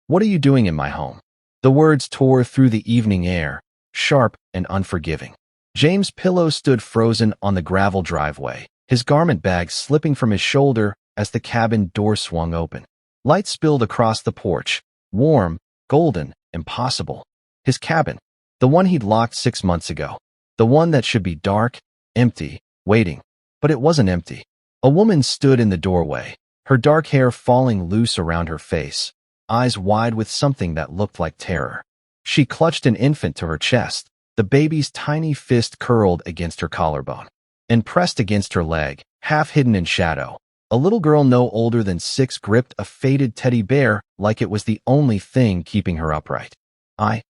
What are you doing in my home? The words tore through the evening air, sharp and unforgiving. James' pillow stood frozen on the gravel driveway, his garment bag slipping from his shoulder as the cabin door swung open. Light spilled across the porch, warm, golden, impossible. His cabin, the one he'd locked 6 months ago. The one that should be dark, empty, waiting. But it wasn't empty. A woman stood in the doorway, her dark hair falling loose around her face, eyes wide with something that looked like terror. She clutched an infant to her chest, the baby's tiny fist curled against her collarbone. And pressed against her leg, half hidden in shadow, a little girl no older than 6 gripped a faded teddy bear like it was the only thing keeping her upright. I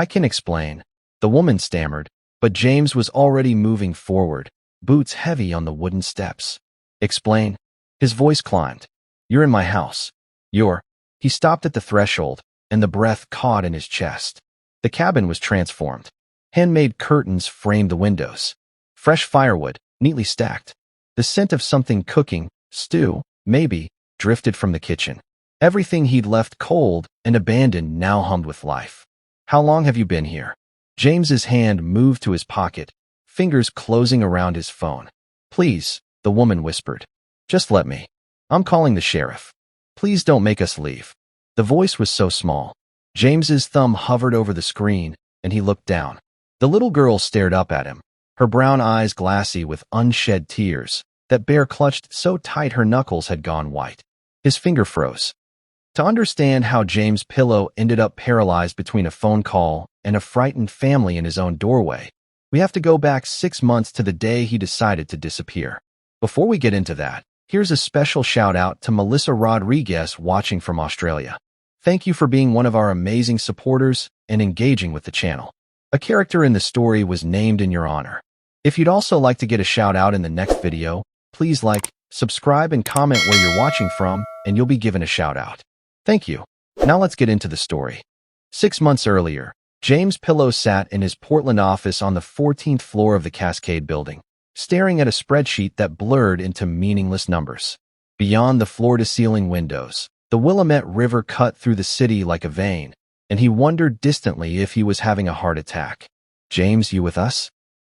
can explain, the woman stammered, but James was already moving forward, boots heavy on the wooden steps. Explain? His voice climbed. You're in my house. He stopped at the threshold, and the breath caught in his chest. The cabin was transformed. Handmade curtains framed the windows. Fresh firewood, neatly stacked. The scent of something cooking, stew, maybe, drifted from the kitchen. Everything he'd left cold and abandoned now hummed with life. How long have you been here? James's hand moved to his pocket, fingers closing around his phone. Please, the woman whispered. Just let me. I'm calling the sheriff. Please don't make us leave. The voice was so small. James's thumb hovered over the screen, and he looked down. The little girl stared up at him, her brown eyes glassy with unshed tears, that bear clutched so tight her knuckles had gone white. His finger froze. To understand how James' pillow ended up paralyzed between a phone call and a frightened family in his own doorway, we have to go back 6 months to the day he decided to disappear. Before we get into that, here's a special shout-out to Melissa Rodriguez watching from Australia. Thank you for being one of our amazing supporters and engaging with the channel. A character in the story was named in your honor. If you'd also like to get a shout-out in the next video, please like, subscribe, and comment where you're watching from, and you'll be given a shout-out. Thank you. Now let's get into the story. 6 months earlier, James Pillow sat in his Portland office on the 14th floor of the Cascade building, staring at a spreadsheet that blurred into meaningless numbers. Beyond the floor-to-ceiling windows, the Willamette River cut through the city like a vein, and he wondered distantly if he was having a heart attack. James, you with us?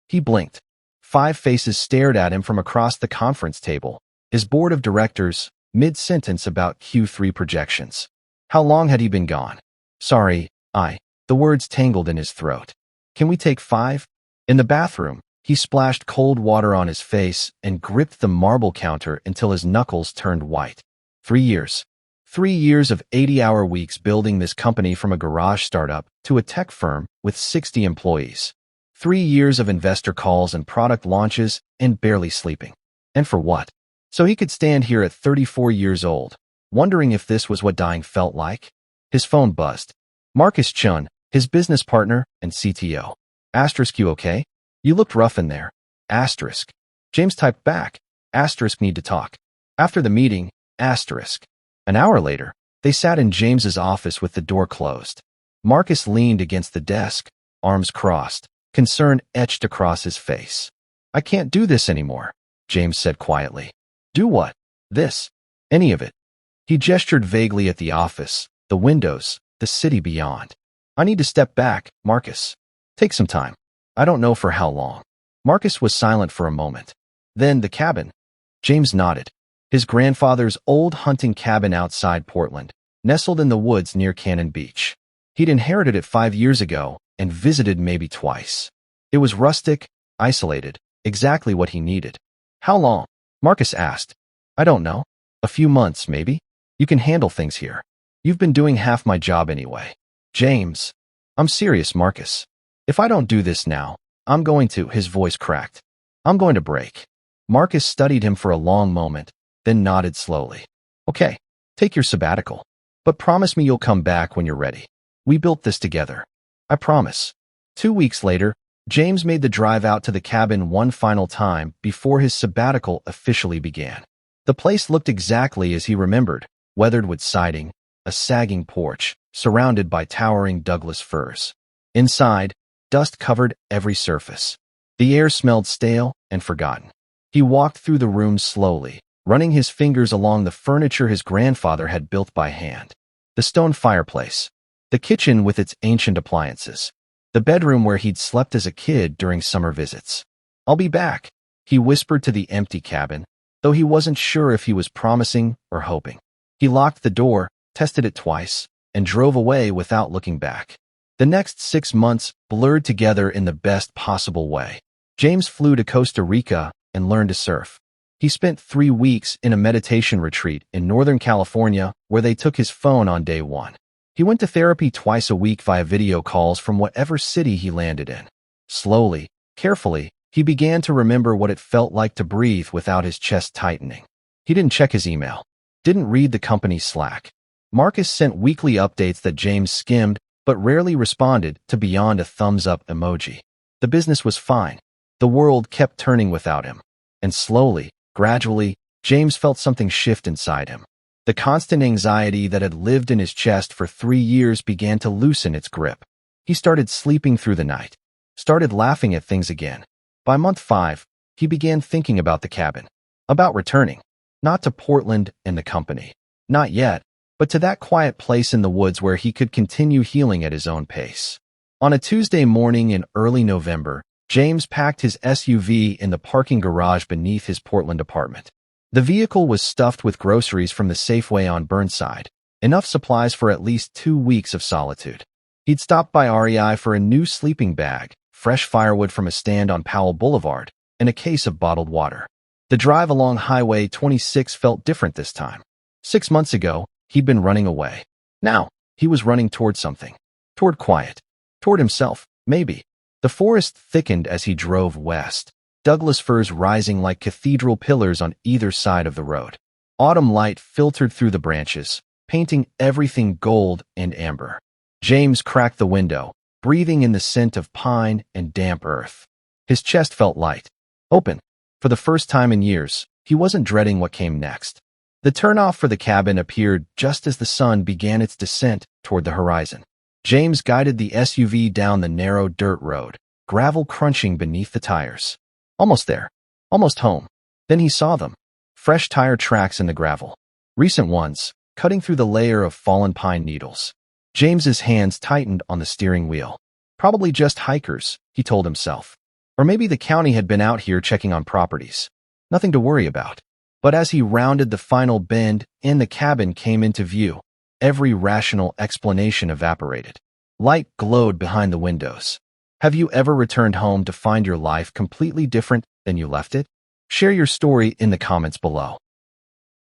He blinked. 5 faces stared at him from across the conference table, his board of directors, mid-sentence about Q3 projections. How long had he been gone? Sorry, the words tangled in his throat. Can we take 5? In the bathroom, he splashed cold water on his face and gripped the marble counter until his knuckles turned white. 3 years. 3 years of 80-hour weeks building this company from a garage startup to a tech firm with 60 employees. 3 years of investor calls and product launches and barely sleeping. And for what? So he could stand here at 34 years old, wondering if this was what dying felt like. His phone buzzed. Marcus Chun, his business partner and CTO. Asterisk, you okay? You looked rough in there. Asterisk. James typed back. Asterisk, need to talk. After the meeting, asterisk. An hour later, they sat in James's office with the door closed. Marcus leaned against the desk, arms crossed, concern etched across his face. I can't do this anymore, James said quietly. Do what? This. Any of it. He gestured vaguely at the office, the windows, the city beyond. I need to step back, Marcus. Take some time. I don't know for how long. Marcus was silent for a moment. Then the cabin. James nodded. His grandfather's old hunting cabin outside Portland, nestled in the woods near Cannon Beach. He'd inherited it 5 years ago and visited maybe twice. It was rustic, isolated, exactly what he needed. How long? Marcus asked. I don't know. A few months, maybe. You can handle things here. You've been doing half my job anyway. James. I'm serious, Marcus. If I don't do this now, I'm going to, his voice cracked. I'm going to break. Marcus studied him for a long moment, then nodded slowly. Okay, take your sabbatical. But promise me you'll come back when you're ready. We built this together. I promise. 2 weeks later, James made the drive out to the cabin one final time before his sabbatical officially began. The place looked exactly as he remembered, weathered wood siding, a sagging porch, surrounded by towering Douglas firs. Inside, dust covered every surface. The air smelled stale and forgotten. He walked through the room slowly, running his fingers along the furniture his grandfather had built by hand. the stone fireplace, the kitchen with its ancient appliances, the bedroom where he'd slept as a kid during summer visits. "I'll be back," he whispered to the empty cabin, though he wasn't sure if he was promising or hoping. He locked the door, tested it twice, and drove away without looking back. The next 6 months blurred together in the best possible way. James flew to Costa Rica and learned to surf. He spent 3 weeks in a meditation retreat in Northern California where they took his phone on day 1. He went to therapy twice a week via video calls from whatever city he landed in. Slowly, carefully, he began to remember what it felt like to breathe without his chest tightening. He didn't check his email, didn't read the company's Slack. Marcus sent weekly updates that James skimmed but rarely responded to beyond a thumbs-up emoji. The business was fine. The world kept turning without him. And slowly, gradually, James felt something shift inside him. The constant anxiety that had lived in his chest for 3 years began to loosen its grip. He started sleeping through the night, started laughing at things again. By month 5, he began thinking about the cabin, about returning, not to Portland and the company, not yet, but to that quiet place in the woods where he could continue healing at his own pace. On a Tuesday morning in early November, James packed his SUV in the parking garage beneath his Portland apartment. The vehicle was stuffed with groceries from the Safeway on Burnside, enough supplies for at least 2 weeks of solitude. He'd stopped by REI for a new sleeping bag, fresh firewood from a stand on Powell Boulevard, and a case of bottled water. The drive along Highway 26 felt different this time. 6 months ago, he'd been running away. Now, he was running toward something. Toward quiet. Toward himself, maybe. The forest thickened as he drove west, Douglas firs rising like cathedral pillars on either side of the road. Autumn light filtered through the branches, painting everything gold and amber. James cracked the window, breathing in the scent of pine and damp earth. His chest felt light, open. For the first time in years, he wasn't dreading what came next. The turnoff for the cabin appeared just as the sun began its descent toward the horizon. James guided the SUV down the narrow dirt road, gravel crunching beneath the tires. Almost there. Almost home. Then he saw them. Fresh tire tracks in the gravel. Recent ones, cutting through the layer of fallen pine needles. James's hands tightened on the steering wheel. Probably just hikers, he told himself. Or maybe the county had been out here checking on properties. Nothing to worry about. But as he rounded the final bend and the cabin came into view, every rational explanation evaporated. Light glowed behind the windows. Have you ever returned home to find your life completely different than you left it? Share your story in the comments below.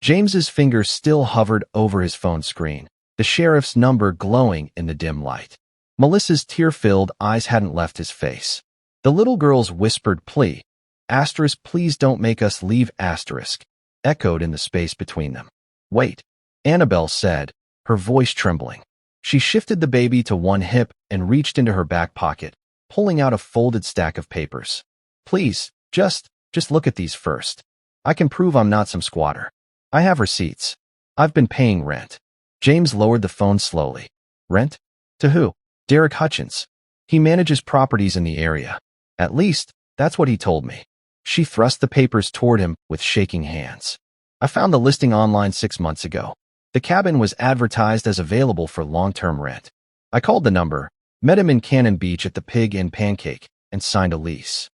James's fingers still hovered over his phone screen, the sheriff's number glowing in the dim light. Melissa's tear-filled eyes hadn't left his face. The little girl's whispered plea, asterisk, please don't make us leave, asterisk, echoed in the space between them. Wait, Anabelle said, her voice trembling. She shifted the baby to one hip and reached into her back pocket, pulling out a folded stack of papers. Please, just look at these first. I can prove I'm not some squatter. I have receipts. I've been paying rent. James lowered the phone slowly. Rent? To who? Derek Hutchins. He manages properties in the area. At least, that's what he told me. She thrust the papers toward him with shaking hands. I found the listing online 6 months ago. The cabin was advertised as available for long-term rent. I called the number, met him in Cannon Beach at the Pig and Pancake, and signed a lease.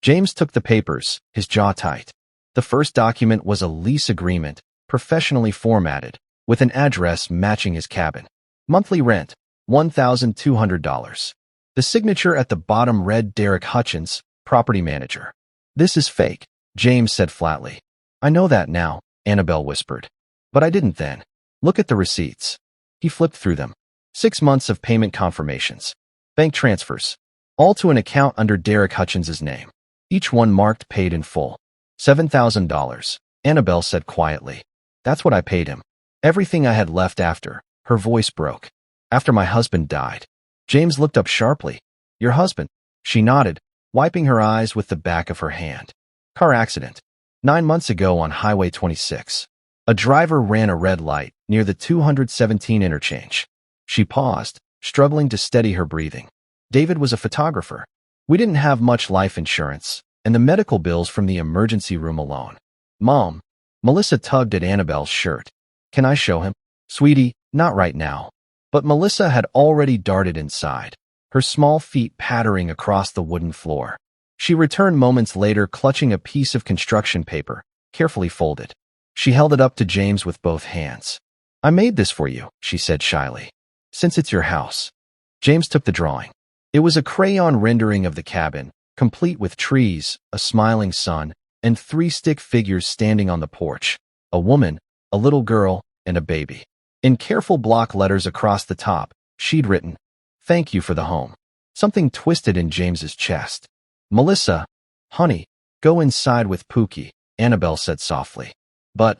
James took the papers, his jaw tight. The first document was a lease agreement, professionally formatted, with an address matching his cabin. Monthly rent, $1,200. The signature at the bottom read Derek Hutchins, property manager. This is fake, James said flatly. I know that now, Anabelle whispered. But I didn't then. Look at the receipts. He flipped through them. 6 months of payment confirmations. Bank transfers. All to an account under Derek Hutchins's name. Each one marked paid in full. $7,000, Anabelle said quietly. That's what I paid him. Everything I had left after. Her voice broke. After my husband died. James looked up sharply. Your husband? She nodded, wiping her eyes with the back of her hand. Car accident. 9 months ago on Highway 26. A driver ran a red light near the 217 interchange. She paused, struggling to steady her breathing. David was a photographer. We didn't have much life insurance, and the medical bills from the emergency room alone. Mom, Melissa tugged at Anabelle's shirt. Can I show him? Sweetie, Not right now. But Melissa had already darted inside, her small feet pattering across the wooden floor. She returned moments later clutching a piece of construction paper, carefully folded. She held it up to James with both hands. "I made this for you," she said shyly. "Since it's your house." James took the drawing. It was a crayon rendering of the cabin, complete with trees, a smiling sun, and 3 stick figures standing on the porch: a woman, a little girl, and a baby. In careful block letters across the top, she'd written, "Thank you for the home." Something twisted in James's chest. "Melissa, honey, go inside with Pookie," Anabelle said softly. "But,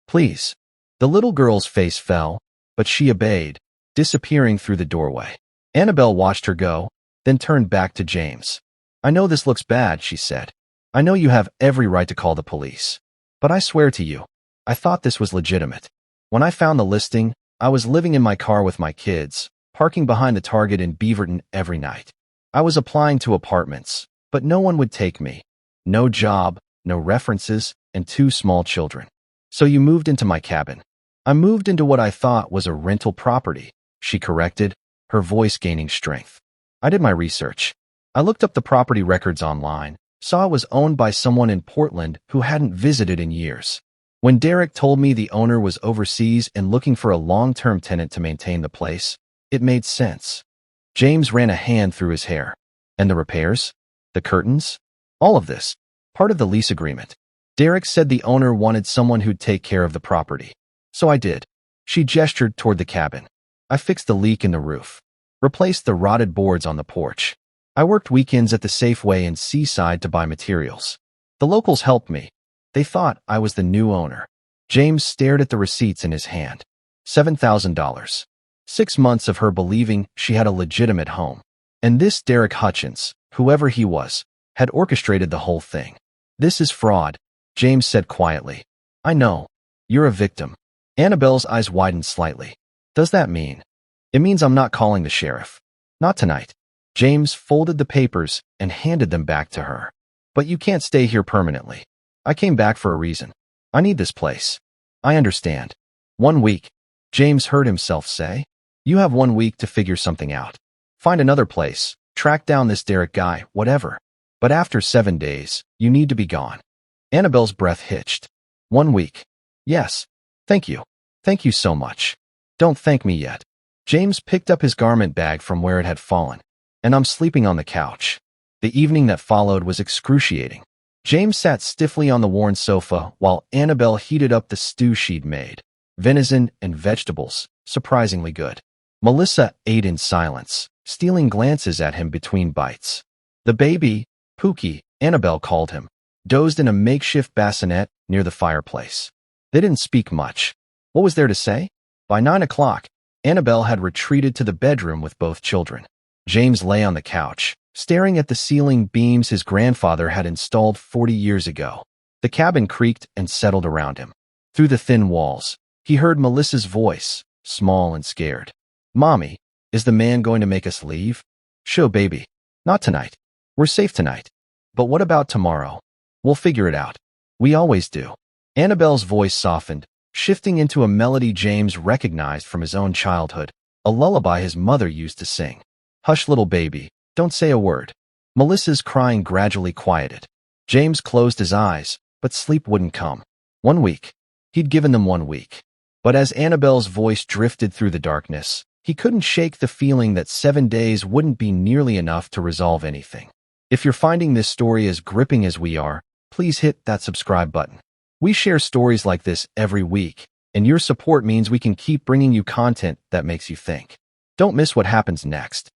please." The little girl's face fell, but she obeyed, disappearing through the doorway. Anabelle watched her go, then turned back to James. "I know this looks bad," she said. "I know you have every right to call the police. But I swear to you, I thought this was legitimate. When I found the listing, I was living in my car with my kids, parking behind the Target in Beaverton every night. I was applying to apartments, but no one would take me. No job, no references, and 2 small children. So you moved into my cabin." "I moved into what I thought was a rental property," she corrected, her voice gaining strength. "I did my research. I looked up the property records online, saw it was owned by someone in Portland who hadn't visited in years. When Derek told me the owner was overseas and looking for a long-term tenant to maintain the place, it made sense." James ran a hand through his hair. "And the repairs? The curtains? All of this? Part of the lease agreement. Derek said the owner wanted someone who'd take care of the property. So I did." She gestured toward the cabin. "I fixed the leak in the roof, replaced the rotted boards on the porch. I worked weekends at the Safeway in Seaside to buy materials. The locals helped me. They thought I was the new owner." James stared at the receipts in his hand. $7,000. 6 months of her believing she had a legitimate home. And this Derek Hutchins, whoever he was, had orchestrated the whole thing. "This is fraud," James said quietly. "I know. You're a victim." Annabelle's eyes widened slightly. "Does that mean?" "It means I'm not calling the sheriff. Not tonight." James folded the papers and handed them back to her. "But you can't stay here permanently. I came back for a reason. I need this place." "I understand." 1 week, James heard himself say. "You have 1 week to figure something out. Find another place, track down this Derek guy, whatever. But after 7 days, you need to be gone." Annabelle's breath hitched. 1 week. "Yes. Thank you. Thank you so much." "Don't thank me yet." James picked up his garment bag from where it had fallen. "And I'm sleeping on the couch." The evening that followed was excruciating. James sat stiffly on the worn sofa while Anabelle heated up the stew she'd made. Venison and vegetables, surprisingly good. Melissa ate in silence, stealing glances at him between bites. The baby, Pookie, Anabelle called him, dozed in a makeshift bassinet near the fireplace. They didn't speak much. What was there to say? By 9 o'clock, Anabelle had retreated to the bedroom with both children. James lay on the couch, staring at the ceiling beams his grandfather had installed 40 years ago. The cabin creaked and settled around him. Through the thin walls, he heard Melissa's voice, small and scared. "Mommy, is the man going to make us leave?" "Sure, baby. Not tonight. We're safe tonight. But what about tomorrow? We'll figure it out. We always do." Annabelle's voice softened, shifting into a melody James recognized from his own childhood, a lullaby his mother used to sing. "Hush, little baby, don't say a word." Melissa's crying gradually quieted. James closed his eyes, but sleep wouldn't come. 1 week. He'd given them 1 week. But as Annabelle's voice drifted through the darkness, he couldn't shake the feeling that 7 days wouldn't be nearly enough to resolve anything. If you're finding this story as gripping as we are, please hit that subscribe button. We share stories like this every week, and your support means we can keep bringing you content that makes you think. Don't miss what happens next.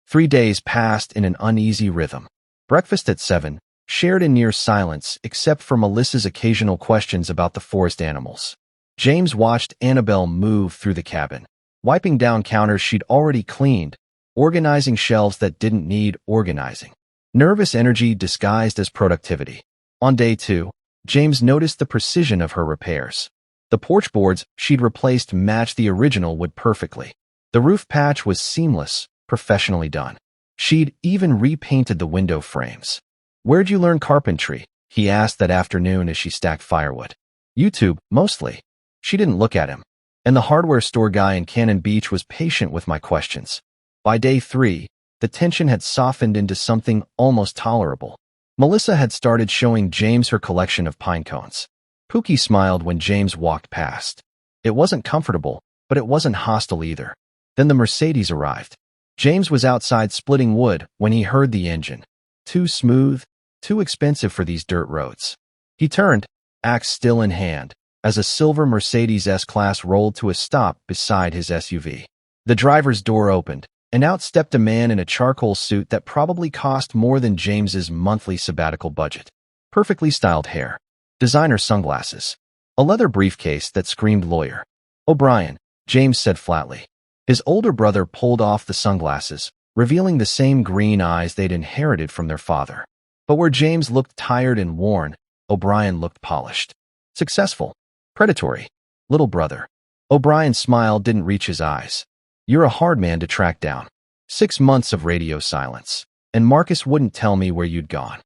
3 days passed in an uneasy rhythm. Breakfast at 7, shared in near silence except for Melissa's occasional questions about the forest animals. James watched Anabelle move through the cabin, wiping down counters she'd already cleaned, organizing shelves that didn't need organizing. Nervous energy disguised as productivity. On day 2, James noticed the precision of her repairs. The porch boards she'd replaced matched the original wood perfectly. The roof patch was seamless, professionally done. She'd even repainted the window frames. "Where'd you learn carpentry?" he asked that afternoon as she stacked firewood. "YouTube, mostly." She didn't look at him. and the hardware store guy in Cannon Beach was patient with my questions. By day 3, the tension had softened into something almost tolerable. Melissa had started showing James her collection of pine cones. Pookie smiled when James walked past. It wasn't comfortable, but it wasn't hostile either. Then the Mercedes arrived. James was outside splitting wood when he heard the engine. Too smooth, too expensive for these dirt roads. He turned, axe still in hand, as a silver Mercedes S-Class rolled to a stop beside his SUV. The driver's door opened, and out stepped a man in a charcoal suit that probably cost more than James's monthly sabbatical budget. Perfectly styled hair, designer sunglasses, a leather briefcase that screamed lawyer. "O'Brien," James said flatly. His older brother pulled off the sunglasses, revealing the same green eyes they'd inherited from their father. But where James looked tired and worn, O'Brien looked polished. Successful. Predatory. Little brother. O'Brien's smile didn't reach his eyes. "You're a hard man to track down. 6 months of radio silence. And Marcus wouldn't tell me where you'd gone."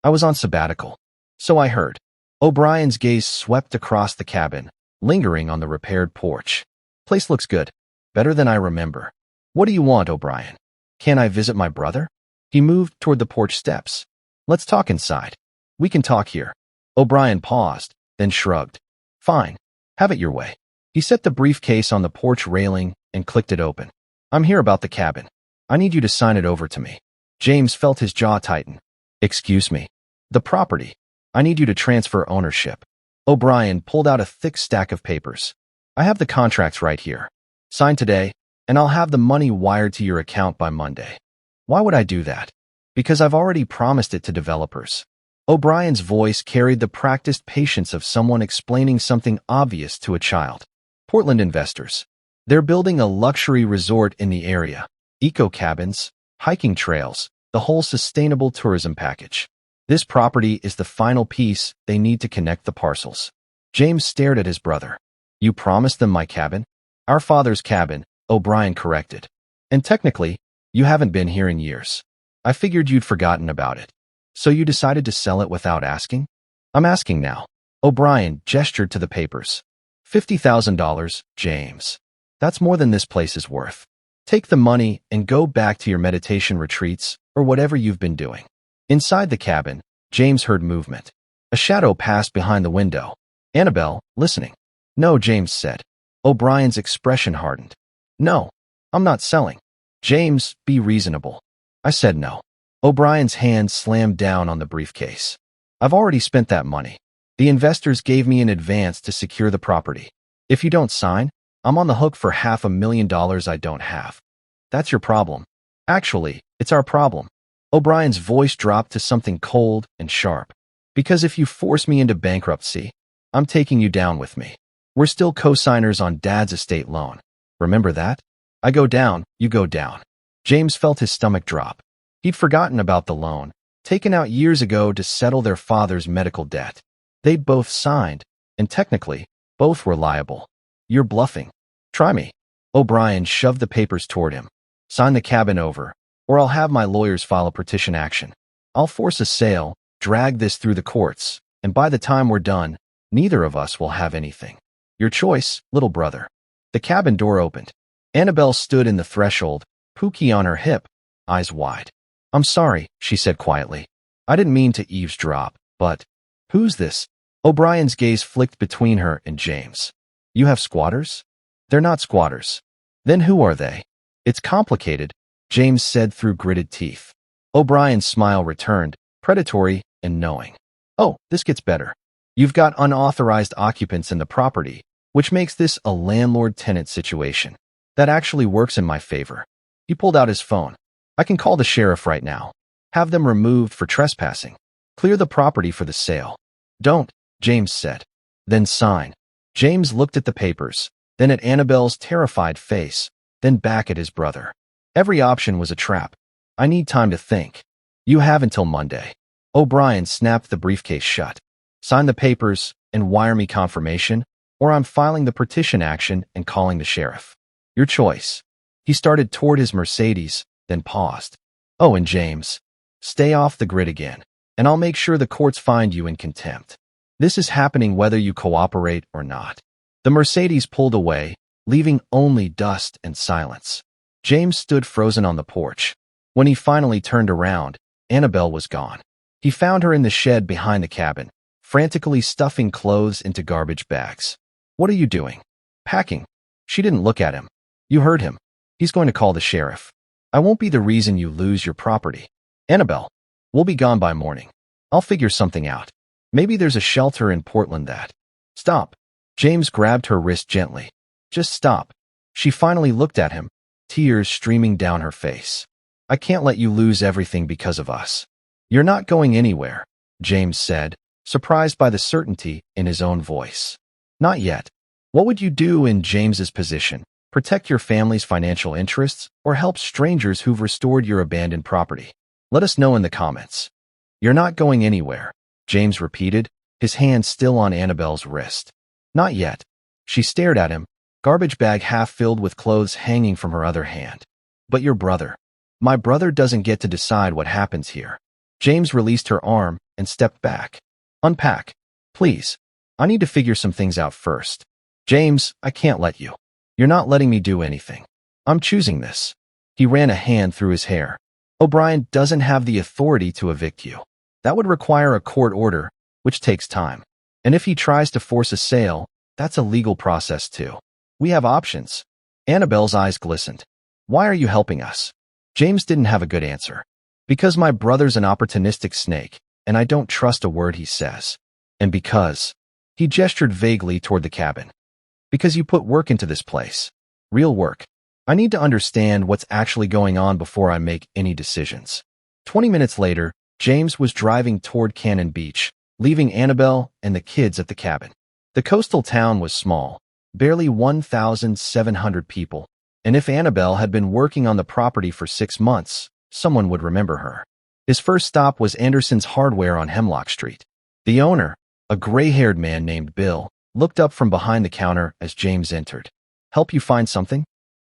"I was on sabbatical." "So I heard." O'Brien's gaze swept across the cabin, lingering on the repaired porch. "Place looks good. Better than I remember." "What do you want, O'Brien?" "Can I visit my brother?" He moved toward the porch steps. "Let's talk inside." "We can talk here." O'Brien paused, then shrugged. "Fine. Have it your way." He set the briefcase on the porch railing and clicked it open. "I'm here about the cabin. I need you to sign it over to me." James felt his jaw tighten. "Excuse me." "The property. I need you to transfer ownership." O'Brien pulled out a thick stack of papers. "I have the contracts right here. Sign today, and I'll have the money wired to your account by Monday." "Why would I do that?" "Because I've already promised it to developers." O'Brien's voice carried the practiced patience of someone explaining something obvious to a child. "Portland investors. They're building a luxury resort in the area. Eco cabins, hiking trails, the whole sustainable tourism package. This property is the final piece they need to connect the parcels." James stared at his brother. "You promised them my cabin?" "Our father's cabin," O'Brien corrected. "And technically, you haven't been here in years. I figured you'd forgotten about it. So you decided to sell it without asking?" "I'm asking now." O'Brien gestured to the papers. $50,000, James. That's more than this place is worth. Take the money and go back to your meditation retreats or whatever you've been doing." Inside the cabin, James heard movement. A shadow passed behind the window. "Anabelle, listening?" "No," James said. O'Brien's expression hardened. "No, I'm not selling." "James, be reasonable." "I said no." O'Brien's hand slammed down on the briefcase. "I've already spent that money. The investors gave me an advance to secure the property. If you don't sign, I'm on the hook for $500,000 I don't have." "That's your problem." "Actually, it's our problem." O'Brien's voice dropped to something cold and sharp. "Because if you force me into bankruptcy, I'm taking you down with me. We're still co-signers on Dad's estate loan. Remember that? I go down, you go down." James felt his stomach drop. He'd forgotten about the loan, taken out years ago to settle their father's medical debt. They'd both signed, and technically, both were liable. "You're bluffing. Try me." O'Brien shoved the papers toward him. "Sign the cabin over, or I'll have my lawyers file a petition action. I'll force a sale, drag this through the courts, and by the time we're done, neither of us will have anything. Your choice, little brother." The cabin door opened. Anabelle stood in the threshold, Pookie on her hip, eyes wide. "I'm sorry," she said quietly. "I didn't mean to eavesdrop, but—" "Who's this?" O'Brien's gaze flicked between her and James. "You have squatters?" "They're not squatters." "Then who are they?" "It's complicated," James said through gritted teeth. O'Brien's smile returned, predatory and knowing. "Oh, this gets better. You've got unauthorized occupants in the property, which makes this a landlord-tenant situation. That actually works in my favor." He pulled out his phone. "I can call the sheriff right now. Have them removed for trespassing. Clear the property for the sale." "Don't," James said. "Then sign." James looked at the papers, then at Annabelle's terrified face, then back at his brother. Every option was a trap. "I need time to think." "You have until Monday." O'Brien snapped the briefcase shut. "Sign the papers and wire me confirmation, or I'm filing the petition action and calling the sheriff. Your choice." He started toward his Mercedes, then paused. "Oh, and James, stay off the grid again, and I'll make sure the courts find you in contempt. This is happening whether you cooperate or not." The Mercedes pulled away, leaving only dust and silence. James stood frozen on the porch. When he finally turned around, Anabelle was gone. He found her in the shed behind the cabin, frantically stuffing clothes into garbage bags. "What are you doing?" "Packing." She didn't look at him. "You heard him. He's going to call the sheriff. I won't be the reason you lose your property. Anabelle, we'll be gone by morning. I'll figure something out. Maybe there's a shelter in Portland that—" "Stop." James grabbed her wrist gently. "Just stop." She finally looked at him, tears streaming down her face. "I can't let you lose everything because of us." "You're not going anywhere," James said, surprised by the certainty in his own voice. "Not yet." What would you do in James's position? Protect your family's financial interests or help strangers who've restored your abandoned property? Let us know in the comments. "You're not going anywhere," James repeated, his hand still on Anabelle's wrist. "Not yet." She stared at him, garbage bag half filled with clothes hanging from her other hand. "But your brother." "My brother doesn't get to decide what happens here." James released her arm and stepped back. "Unpack, please. I need to figure some things out first." "James, I can't let you. You're not letting me do anything. I'm choosing this." He ran a hand through his hair. "O'Brien doesn't have the authority to evict you. That would require a court order, which takes time. And if he tries to force a sale, that's a legal process too. We have options." Anabelle's eyes glistened. "Why are you helping us?" James didn't have a good answer. "Because my brother's an opportunistic snake, and I don't trust a word he says. And because—" he gestured vaguely toward the cabin. "Because you put work into this place. Real work. I need to understand what's actually going on before I make any decisions." 20 minutes later, James was driving toward Cannon Beach, leaving Anabelle and the kids at the cabin. The coastal town was small, barely 1,700 people, and if Anabelle had been working on the property for 6 months, someone would remember her. His first stop was Anderson's Hardware on Hemlock Street. The owner, a gray-haired man named Bill, looked up from behind the counter as James entered. "Help you find something?"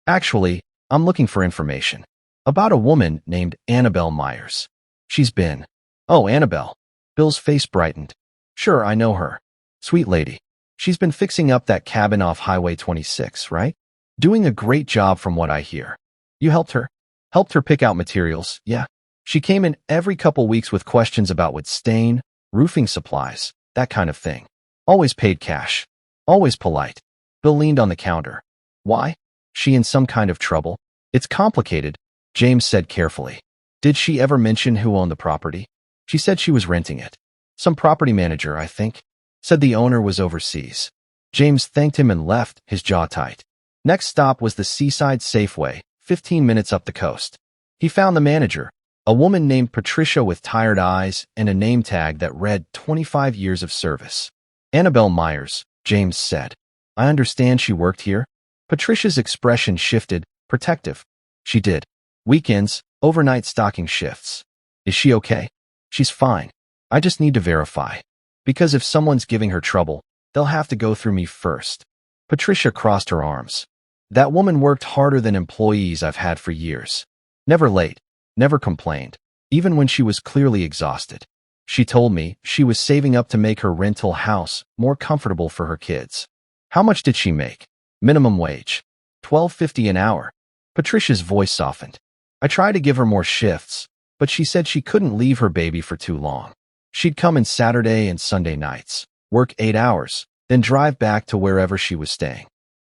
"Actually, I'm looking for information. About a woman named Anabelle Myers. She's been—" "Oh, Anabelle." Bill's face brightened. "Sure, I know her. Sweet lady. She's been fixing up that cabin off Highway 26, right? Doing a great job from what I hear. You helped her?" "Helped her pick out materials, yeah. She came in every couple weeks with questions about wood stain, roofing supplies, that kind of thing. Always paid cash. Always polite." Bill leaned on the counter. "Why? She in some kind of trouble?" "It's complicated," James said carefully. "Did she ever mention who owned the property?" "She said she was renting it. Some property manager, I think. Said the owner was overseas." James thanked him and left, his jaw tight. Next stop was the Seaside Safeway, 15 minutes up the coast. He found the manager, a woman named Patricia with tired eyes and a name tag that read 25 years of service. "Anabelle Myers," James said. "I understand she worked here?" Patricia's expression shifted, protective. "She did. Weekends, overnight stocking shifts." "Is she okay?" "She's fine. I just need to verify. Because if someone's giving her trouble, they'll have to go through me first." Patricia crossed her arms. "That woman worked harder than employees I've had for years. Never late, never complained, even when she was clearly exhausted. She told me she was saving up to make her rental house more comfortable for her kids." "How much did she make?" "Minimum wage. $12.50 an hour." Patricia's voice softened. "I tried to give her more shifts, but she said she couldn't leave her baby for too long. She'd come in Saturday and Sunday nights, work 8 hours, then drive back to wherever she was staying."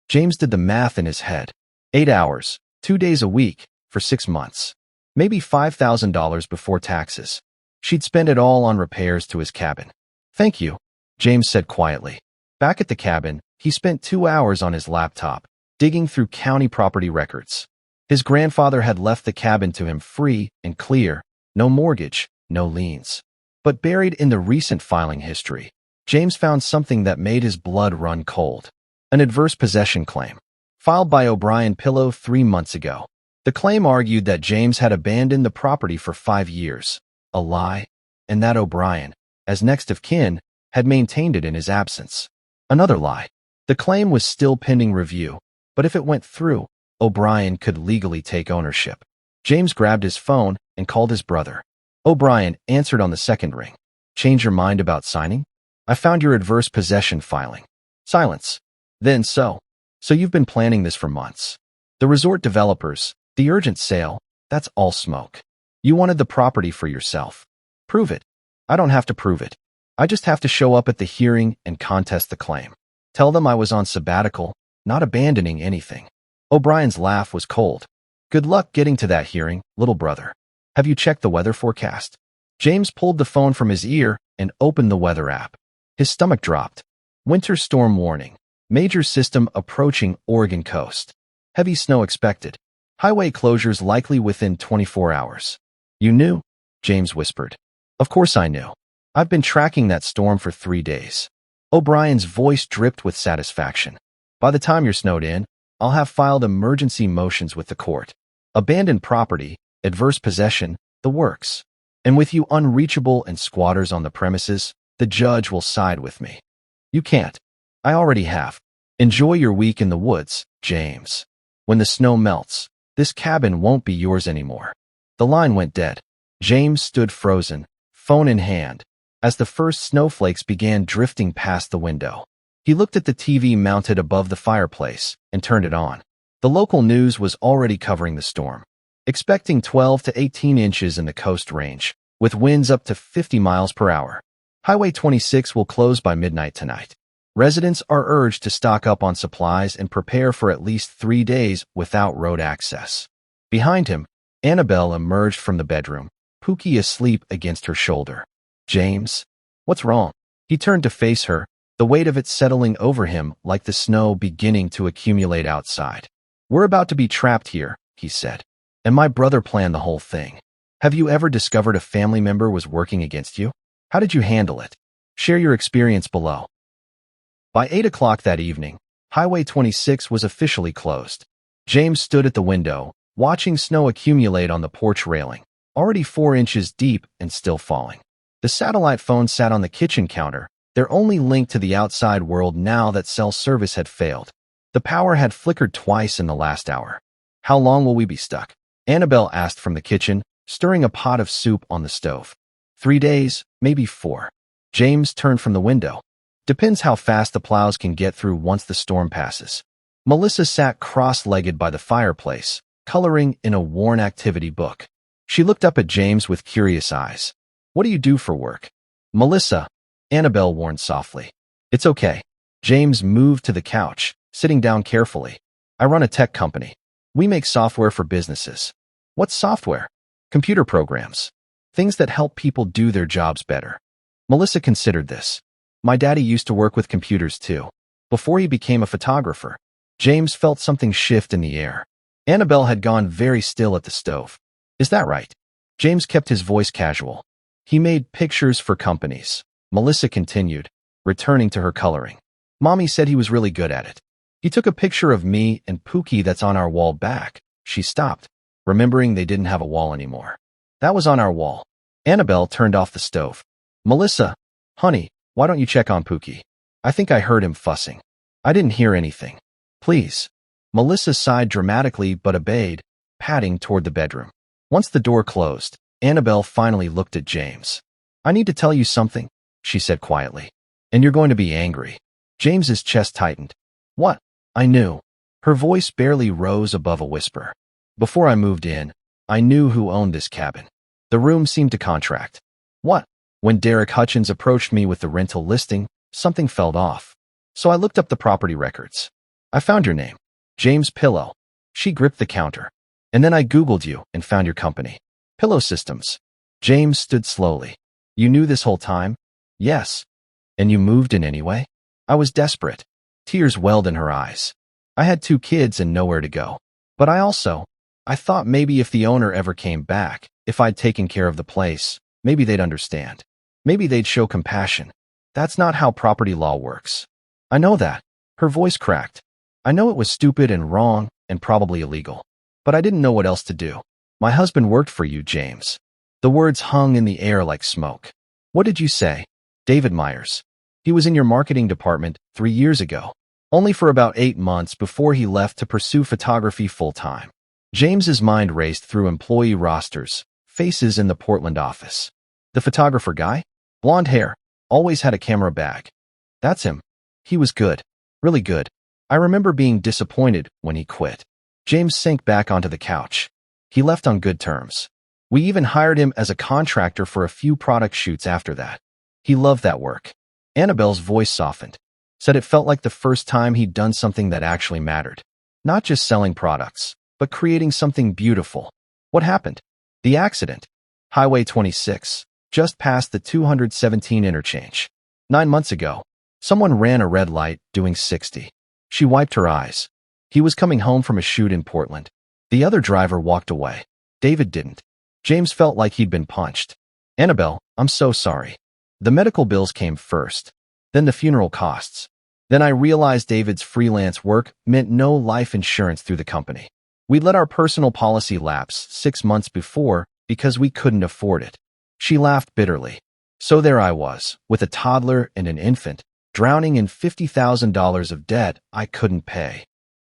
James did the math in his head. 8 hours, 2 days a week, for 6 months. Maybe $5,000 before taxes. She'd spend it all on repairs to his cabin. "Thank you," James said quietly. Back at the cabin, he spent 2 hours on his laptop, digging through county property records. His grandfather had left the cabin to him free and clear, no mortgage, no liens. But buried in the recent filing history, James found something that made his blood run cold. An adverse possession claim, filed by O'Brien Pillow 3 months ago. The claim argued that James had abandoned the property for 5 years, a lie, and that O'Brien, as next of kin, had maintained it in his absence. Another lie. The claim was still pending review, but if it went through, O'Brien could legally take ownership. James grabbed his phone and called his brother. O'Brien answered on the second ring. "Change your mind about signing? I found your adverse possession filing." Silence. "Then so." So you've been planning this for months. The resort developers, the urgent sale, that's all smoke. You wanted the property for yourself. Prove it. I don't have to prove it. I just have to show up at the hearing and contest the claim. Tell them I was on sabbatical, not abandoning anything. O'Brien's laugh was cold. Good luck getting to that hearing, little brother. Have you checked the weather forecast? James pulled the phone from his ear and opened the weather app. His stomach dropped. Winter storm warning. Major system approaching Oregon coast. Heavy snow expected. Highway closures likely within 24 hours. You knew? James whispered. Of course I knew. I've been tracking that storm for 3 days. O'Brien's voice dripped with satisfaction. By the time you're snowed in, I'll have filed emergency motions with the court. Abandoned property, adverse possession, the works. And with you unreachable and squatters on the premises, the judge will side with me. You can't. I already have. Enjoy your week in the woods, James. When the snow melts, this cabin won't be yours anymore. The line went dead. James stood frozen, phone in hand, as the first snowflakes began drifting past the window. He looked at the TV mounted above the fireplace and turned it on. The local news was already covering the storm, expecting 12 to 18 inches in the coast range, with winds up to 50 miles per hour. Highway 26 will close by midnight tonight. Residents are urged to stock up on supplies and prepare for at least 3 days without road access. Behind him, Anabelle emerged from the bedroom, Pookie asleep against her shoulder. James? What's wrong? He turned to face her, the weight of it settling over him like the snow beginning to accumulate outside. We're about to be trapped here, he said. And my brother planned the whole thing. Have you ever discovered a family member was working against you? How did you handle it? Share your experience below. By 8 o'clock that evening, Highway 26 was officially closed. James stood at the window, watching snow accumulate on the porch railing, already 4 inches deep and still falling. The satellite phone sat on the kitchen counter, their only link to the outside world now that cell service had failed. The power had flickered twice in the last hour. How long will we be stuck? Anabelle asked from the kitchen, stirring a pot of soup on the stove. 3 days, maybe 4. James turned from the window. Depends how fast the plows can get through once the storm passes. Melissa sat cross-legged by the fireplace, coloring in a worn activity book. She looked up at James with curious eyes. What do you do for work? Melissa, Anabelle warned softly. It's okay. James moved to the couch, sitting down carefully. I run a tech company. We make software for businesses. What's software? Computer programs. Things that help people do their jobs better. Melissa considered this. My daddy used to work with computers too. Before he became a photographer, James felt something shift in the air. Anabelle had gone very still at the stove. Is that right? James kept his voice casual. He made pictures for companies. Melissa continued, returning to her coloring. Mommy said he was really good at it. He took a picture of me and Pookie that's on our wall back. She stopped, remembering they didn't have a wall anymore. That was on our wall. Anabelle turned off the stove. Melissa, honey, why don't you check on Pookie? I think I heard him fussing. I didn't hear anything. Please. Melissa sighed dramatically but obeyed, padding toward the bedroom. Once the door closed, Anabelle finally looked at James. I need to tell you something, she said quietly. And you're going to be angry. James's chest tightened. What? I knew. Her voice barely rose above a whisper. Before I moved in, I knew who owned this cabin. The room seemed to contract. What? When Derek Hutchins approached me with the rental listing, something felt off. So I looked up the property records. I found your name. James Pillow. She gripped the counter. And then I Googled you and found your company. Pillow Systems. James stood slowly. You knew this whole time? Yes. And you moved in anyway? I was desperate. Tears welled in her eyes. I had 2 kids and nowhere to go. But I thought maybe if the owner ever came back, if I'd taken care of the place, maybe they'd understand. Maybe they'd show compassion. That's not how property law works. I know that. Her voice cracked. I know it was stupid and wrong and probably illegal. But I didn't know what else to do. My husband worked for you, James. The words hung in the air like smoke. What did you say? David Myers. He was in your marketing department 3 years ago. Only for about 8 months before he left to pursue photography full-time. James's mind raced through employee rosters, faces in the Portland office. The photographer guy? Blonde hair, always had a camera bag. That's him. He was good. Really good. I remember being disappointed when he quit. James sank back onto the couch. He left on good terms. We even hired him as a contractor for a few product shoots after that. He loved that work. Annabelle's voice softened, said it felt like the first time he'd done something that actually mattered. Not just selling products, but creating something beautiful. What happened? The accident. Highway 26, just past the 217 interchange. 9 months ago, someone ran a red light doing 60. She wiped her eyes. He was coming home from a shoot in Portland. The other driver walked away. David didn't. James felt like he'd been punched. Annabelle, I'm so sorry. The medical bills came first, then the funeral costs. Then I realized David's freelance work meant no life insurance through the company. We let our personal policy lapse 6 months before because we couldn't afford it. She laughed bitterly. So there I was, with a toddler and an infant, drowning in $50,000 of debt I couldn't pay.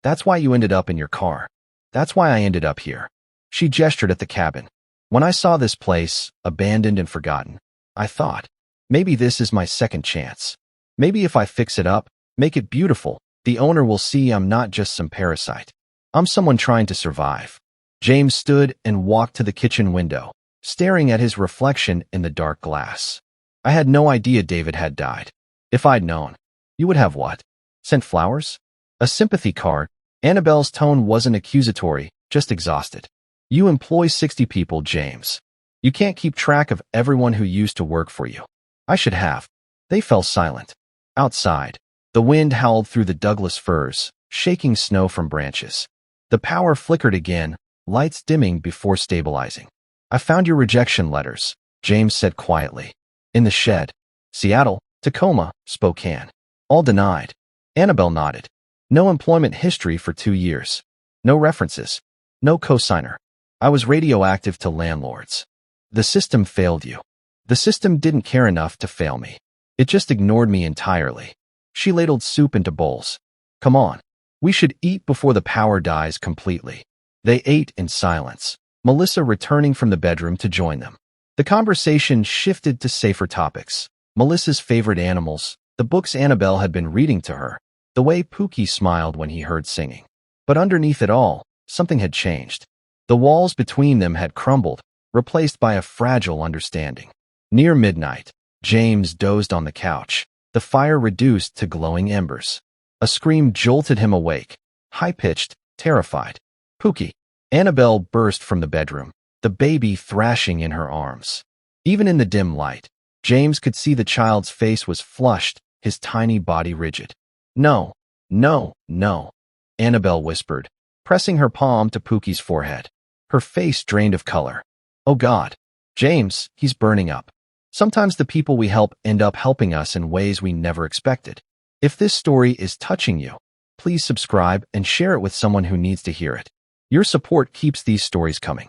That's why you ended up in your car. That's why I ended up here. She gestured at the cabin. When I saw this place, abandoned and forgotten, I thought, maybe this is my second chance. Maybe if I fix it up, make it beautiful, the owner will see I'm not just some parasite. I'm someone trying to survive. James stood and walked to the kitchen window, staring at his reflection in the dark glass. I had no idea David had died. If I'd known. You would have what? Sent flowers? A sympathy card? Annabelle's tone wasn't accusatory, just exhausted. You employ 60 people, James. You can't keep track of everyone who used to work for you. I should have. They fell silent. Outside, the wind howled through the Douglas firs, shaking snow from branches. The power flickered again, lights dimming before stabilizing. I found your rejection letters, James said quietly. In the shed. Seattle, Tacoma, Spokane. All denied. Annabelle nodded. No employment history for 2 years. No references. No cosigner. I was radioactive to landlords. The system failed you. The system didn't care enough to fail me. It just ignored me entirely. She ladled soup into bowls. Come on. We should eat before the power dies completely. They ate in silence, Melissa returning from the bedroom to join them. The conversation shifted to safer topics. Melissa's favorite animals, the books Annabelle had been reading to her, the way Pookie smiled when he heard singing. But underneath it all, something had changed. The walls between them had crumbled, replaced by a fragile understanding. Near midnight, James dozed on the couch, the fire reduced to glowing embers. A scream jolted him awake, high-pitched, terrified. Pookie. Annabelle burst from the bedroom, the baby thrashing in her arms. Even in the dim light, James could see the child's face was flushed, his tiny body rigid. No, no, no, Annabelle whispered, pressing her palm to Pookie's forehead. Her face drained of color. Oh God. James, he's burning up. Sometimes the people we help end up helping us in ways we never expected. If this story is touching you, please subscribe and share it with someone who needs to hear it. Your support keeps these stories coming.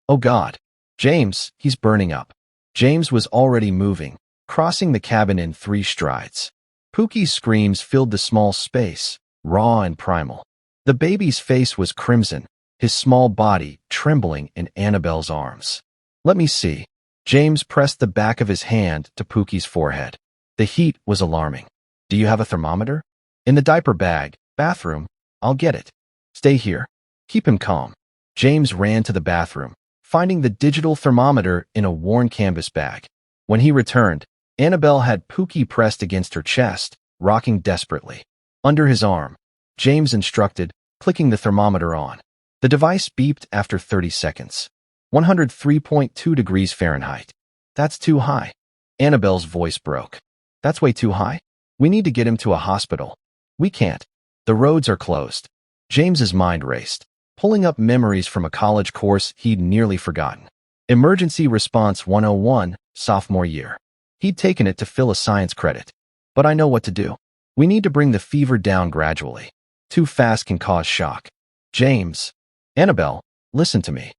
Oh God. James, he's burning up. James was already moving, crossing the cabin in 3 strides. Pookie's screams filled the small space, raw and primal. The baby's face was crimson, his small body trembling in Annabelle's arms. Let me see. James pressed the back of his hand to Pookie's forehead. The heat was alarming. Do you have a thermometer? In the diaper bag, bathroom. I'll get it. Stay here. Keep him calm. James ran to the bathroom, finding the digital thermometer in a worn canvas bag. When he returned, Annabelle had Pookie pressed against her chest, rocking desperately. Under his arm, James instructed, clicking the thermometer on. The device beeped after 30 seconds. 103.2 degrees Fahrenheit. That's too high. Annabelle's voice broke. That's way too high. We need to get him to a hospital. We can't. The roads are closed. James's mind raced, pulling up memories from a college course he'd nearly forgotten. Emergency Response 101, sophomore year. He'd taken it to fill a science credit. But I know what to do. We need to bring the fever down gradually. Too fast can cause shock. James. Annabelle, listen to me.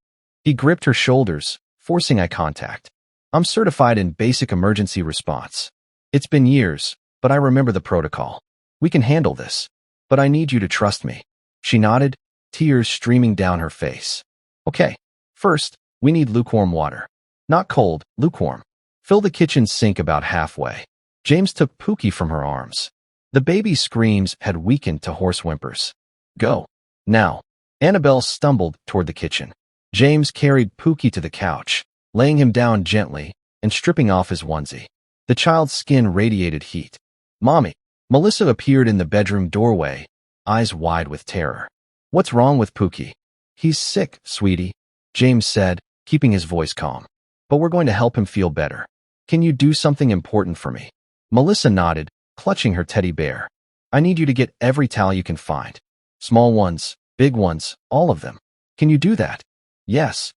He gripped her shoulders, forcing eye contact. I'm certified in basic emergency response. It's been years, but I remember the protocol. We can handle this. But I need you to trust me. She nodded, tears streaming down her face. Okay. First, we need lukewarm water. Not cold, lukewarm. Fill the kitchen sink about halfway. James took Pookie from her arms. The baby's screams had weakened to hoarse whimpers. Go. Now. Anabelle stumbled toward the kitchen. James carried Pookie to the couch, laying him down gently and stripping off his onesie. The child's skin radiated heat. Mommy. Melissa appeared in the bedroom doorway, eyes wide with terror. What's wrong with Pookie? He's sick, sweetie, James said, keeping his voice calm. But we're going to help him feel better. Can you do something important for me? Melissa nodded, clutching her teddy bear. I need you to get every towel you can find. Small ones, big ones, all of them. Can you do that? Yes.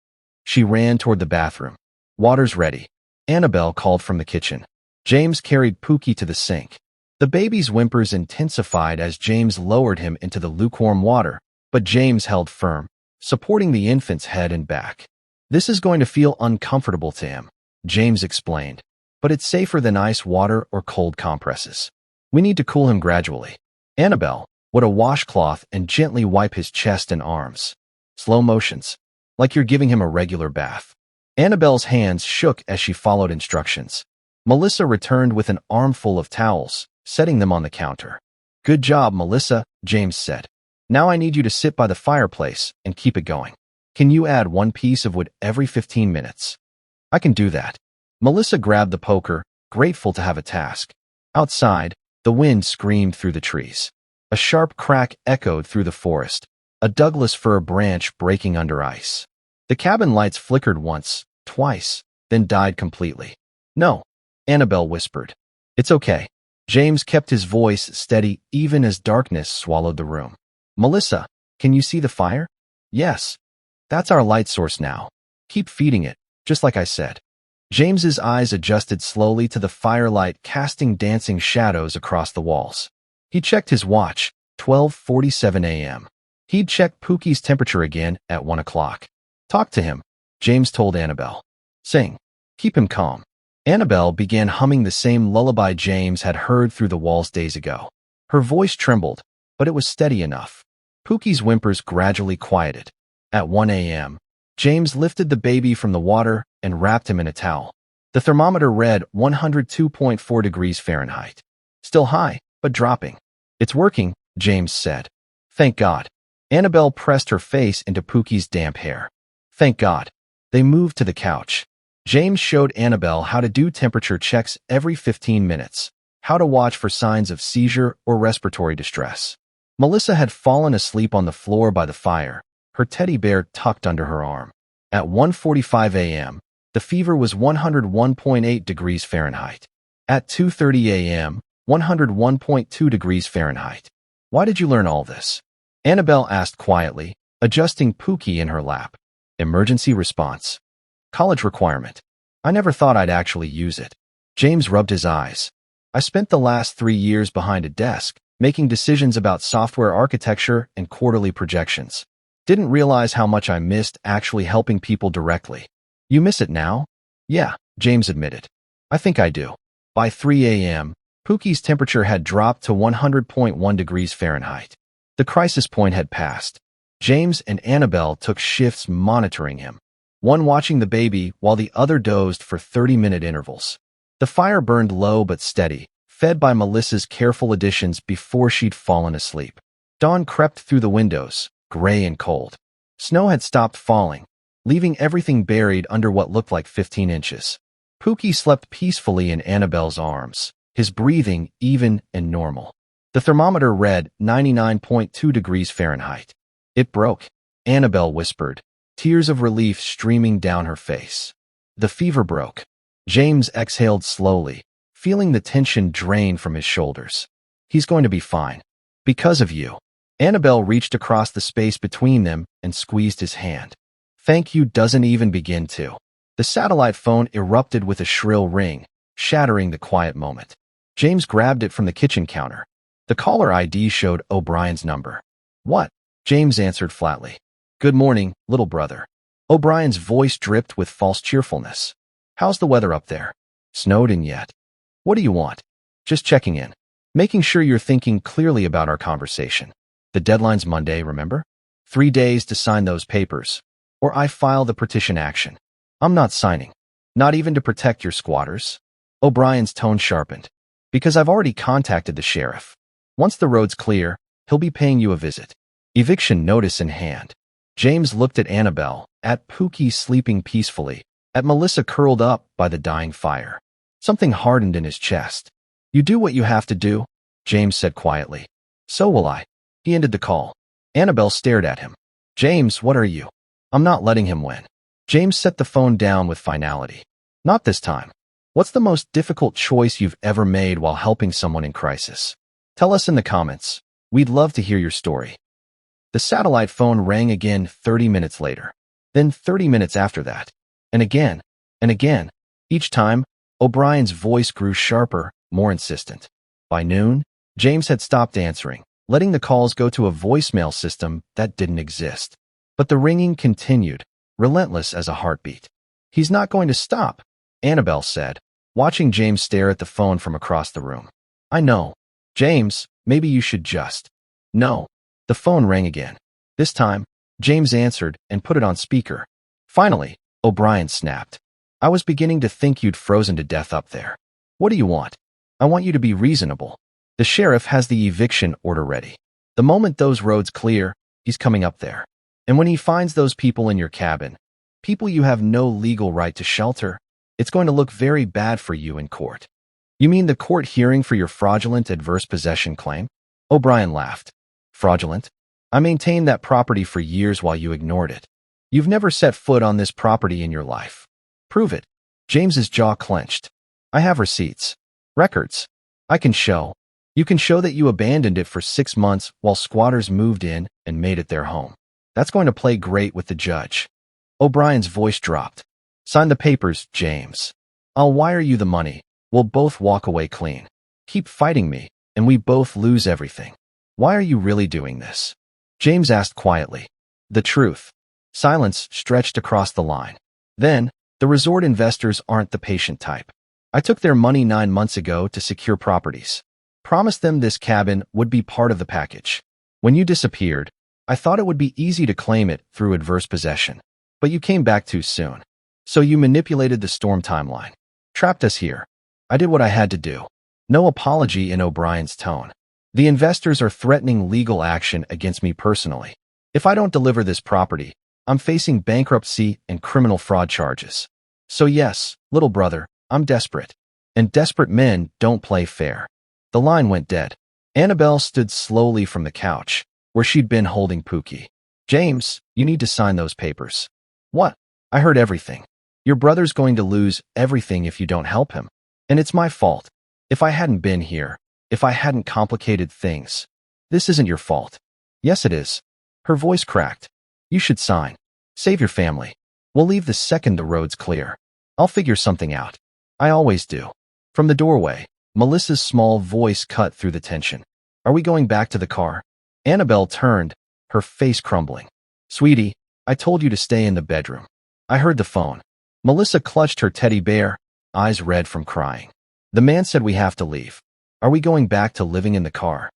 She ran toward the bathroom. Water's ready. Anabelle called from the kitchen. James carried Pookie to the sink. The baby's whimpers intensified as James lowered him into the lukewarm water, but James held firm, supporting the infant's head and back. This is going to feel uncomfortable to him, James explained, but it's safer than ice water or cold compresses. We need to cool him gradually. Anabelle, would a washcloth and gently wipe his chest and arms. Slow motions, like you're giving him a regular bath. Annabelle's hands shook as she followed instructions. Melissa returned with an armful of towels, setting them on the counter. Good job, Melissa, James said. Now I need you to sit by the fireplace and keep it going. Can you add one piece of wood every 15 minutes? I can do that. Melissa grabbed the poker, grateful to have a task. Outside, the wind screamed through the trees. A sharp crack echoed through the forest, a Douglas fir branch breaking under ice. The cabin lights flickered once, twice, then died completely. No, Anabelle whispered. It's okay. James kept his voice steady even as darkness swallowed the room. Melissa, can you see the fire? Yes. That's our light source now. Keep feeding it, just like I said. James's eyes adjusted slowly to the firelight casting dancing shadows across the walls. He checked his watch, 12:47 a.m. He'd check Pookie's temperature again at 1 o'clock. Talk to him, James told Anabelle. Sing. Keep him calm. Anabelle began humming the same lullaby James had heard through the walls days ago. Her voice trembled, but it was steady enough. Pookie's whimpers gradually quieted. At 1 a.m., James lifted the baby from the water and wrapped him in a towel. The thermometer read 102.4 degrees Fahrenheit. Still high, but dropping. It's working, James said. Thank God. Anabelle pressed her face into Pookie's damp hair. Thank God. They moved to the couch. James showed Anabelle how to do temperature checks every 15 minutes, how to watch for signs of seizure or respiratory distress. Melissa had fallen asleep on the floor by the fire, her teddy bear tucked under her arm. At 1:45 a.m., the fever was 101.8 degrees Fahrenheit. At 2:30 a.m., 101.2 degrees Fahrenheit. Why did you learn all this? Anabelle asked quietly, adjusting Pookie in her lap. Emergency response. College requirement. I never thought I'd actually use it. James rubbed his eyes. I spent the last 3 years behind a desk, making decisions about software architecture and quarterly projections. Didn't realize how much I missed actually helping people directly. You miss it now? Yeah, James admitted. I think I do. By 3 a.m., Pookie's temperature had dropped to 100.1 degrees Fahrenheit. The crisis point had passed. James and Anabelle took shifts monitoring him, one watching the baby while the other dozed for 30-minute intervals. The fire burned low but steady, fed by Melissa's careful additions before she'd fallen asleep. Dawn crept through the windows, gray and cold. Snow had stopped falling, leaving everything buried under what looked like 15 inches. Pookie slept peacefully in Annabelle's arms, his breathing even and normal. The thermometer read 99.2 degrees Fahrenheit. It broke, Anabelle whispered, tears of relief streaming down her face. The fever broke. James exhaled slowly, feeling the tension drain from his shoulders. He's going to be fine. Because of you. Anabelle reached across the space between them and squeezed his hand. Thank you doesn't even begin to. The satellite phone erupted with a shrill ring, shattering the quiet moment. James grabbed it from the kitchen counter. The caller ID showed O'Brien's number. What? James answered flatly. Good morning, little brother. O'Brien's voice dripped with false cheerfulness. How's the weather up there? Snowed in yet? What do you want? Just checking in. Making sure you're thinking clearly about our conversation. The deadline's Monday, remember? 3 days to sign those papers. Or I file the petition action. I'm not signing. Not even to protect your squatters. O'Brien's tone sharpened. Because I've already contacted the sheriff. Once the road's clear, he'll be paying you a visit. Eviction notice in hand. James looked at Anabelle, at Pookie sleeping peacefully, at Melissa curled up by the dying fire. Something hardened in his chest. You do what you have to do, James said quietly. So will I. He ended the call. Anabelle stared at him. James, what are you? I'm not letting him win. James set the phone down with finality. Not this time. What's the most difficult choice you've ever made while helping someone in crisis? Tell us in the comments. We'd love to hear your story. The satellite phone rang again 30 minutes later. Then 30 minutes after that. And again. And again. Each time, O'Brien's voice grew sharper, more insistent. By noon, James had stopped answering, letting the calls go to a voicemail system that didn't exist. But the ringing continued, relentless as a heartbeat. He's not going to stop, Anabelle said, watching James stare at the phone from across the room. I know. James, maybe you should just. No. The phone rang again. This time, James answered and put it on speaker. Finally, O'Brien snapped. I was beginning to think you'd frozen to death up there. What do you want? I want you to be reasonable. The sheriff has the eviction order ready. The moment those roads clear, he's coming up there. And when he finds those people in your cabin, people you have no legal right to shelter, it's going to look very bad for you in court. You mean the court hearing for your fraudulent adverse possession claim? O'Brien laughed. Fraudulent? I maintained that property for years while you ignored it. You've never set foot on this property in your life. Prove it. James's jaw clenched. I have receipts. Records. I can show. You can show that you abandoned it for 6 months while squatters moved in and made it their home. That's going to play great with the judge. O'Brien's voice dropped. Sign the papers, James. I'll wire you the money. We'll both walk away clean. Keep fighting me, and we both lose everything. Why are you really doing this? James asked quietly. The truth. Silence stretched across the line. Then, the resort investors aren't the patient type. I took their money 9 months ago to secure properties. Promised them this cabin would be part of the package. When you disappeared, I thought it would be easy to claim it through adverse possession. But you came back too soon. So you manipulated the storm timeline. Trapped us here. I did what I had to do. No apology in O'Brien's tone. The investors are threatening legal action against me personally. If I don't deliver this property, I'm facing bankruptcy and criminal fraud charges. So yes, little brother, I'm desperate. And desperate men don't play fair. The line went dead. Anabelle stood slowly from the couch, where she'd been holding Pookie. James, you need to sign those papers. What? I heard everything. Your brother's going to lose everything if you don't help him. And it's my fault. If I hadn't been here, if I hadn't complicated things. This isn't your fault. Yes, it is. Her voice cracked. You should sign. Save your family. We'll leave the second the road's clear. I'll figure something out. I always do. From the doorway, Melissa's small voice cut through the tension. Are we going back to the car? Anabelle turned, her face crumbling. Sweetie, I told you to stay in the bedroom. I heard the phone. Melissa clutched her teddy bear, eyes red from crying. The man said we have to leave. Are we going back to living in the car?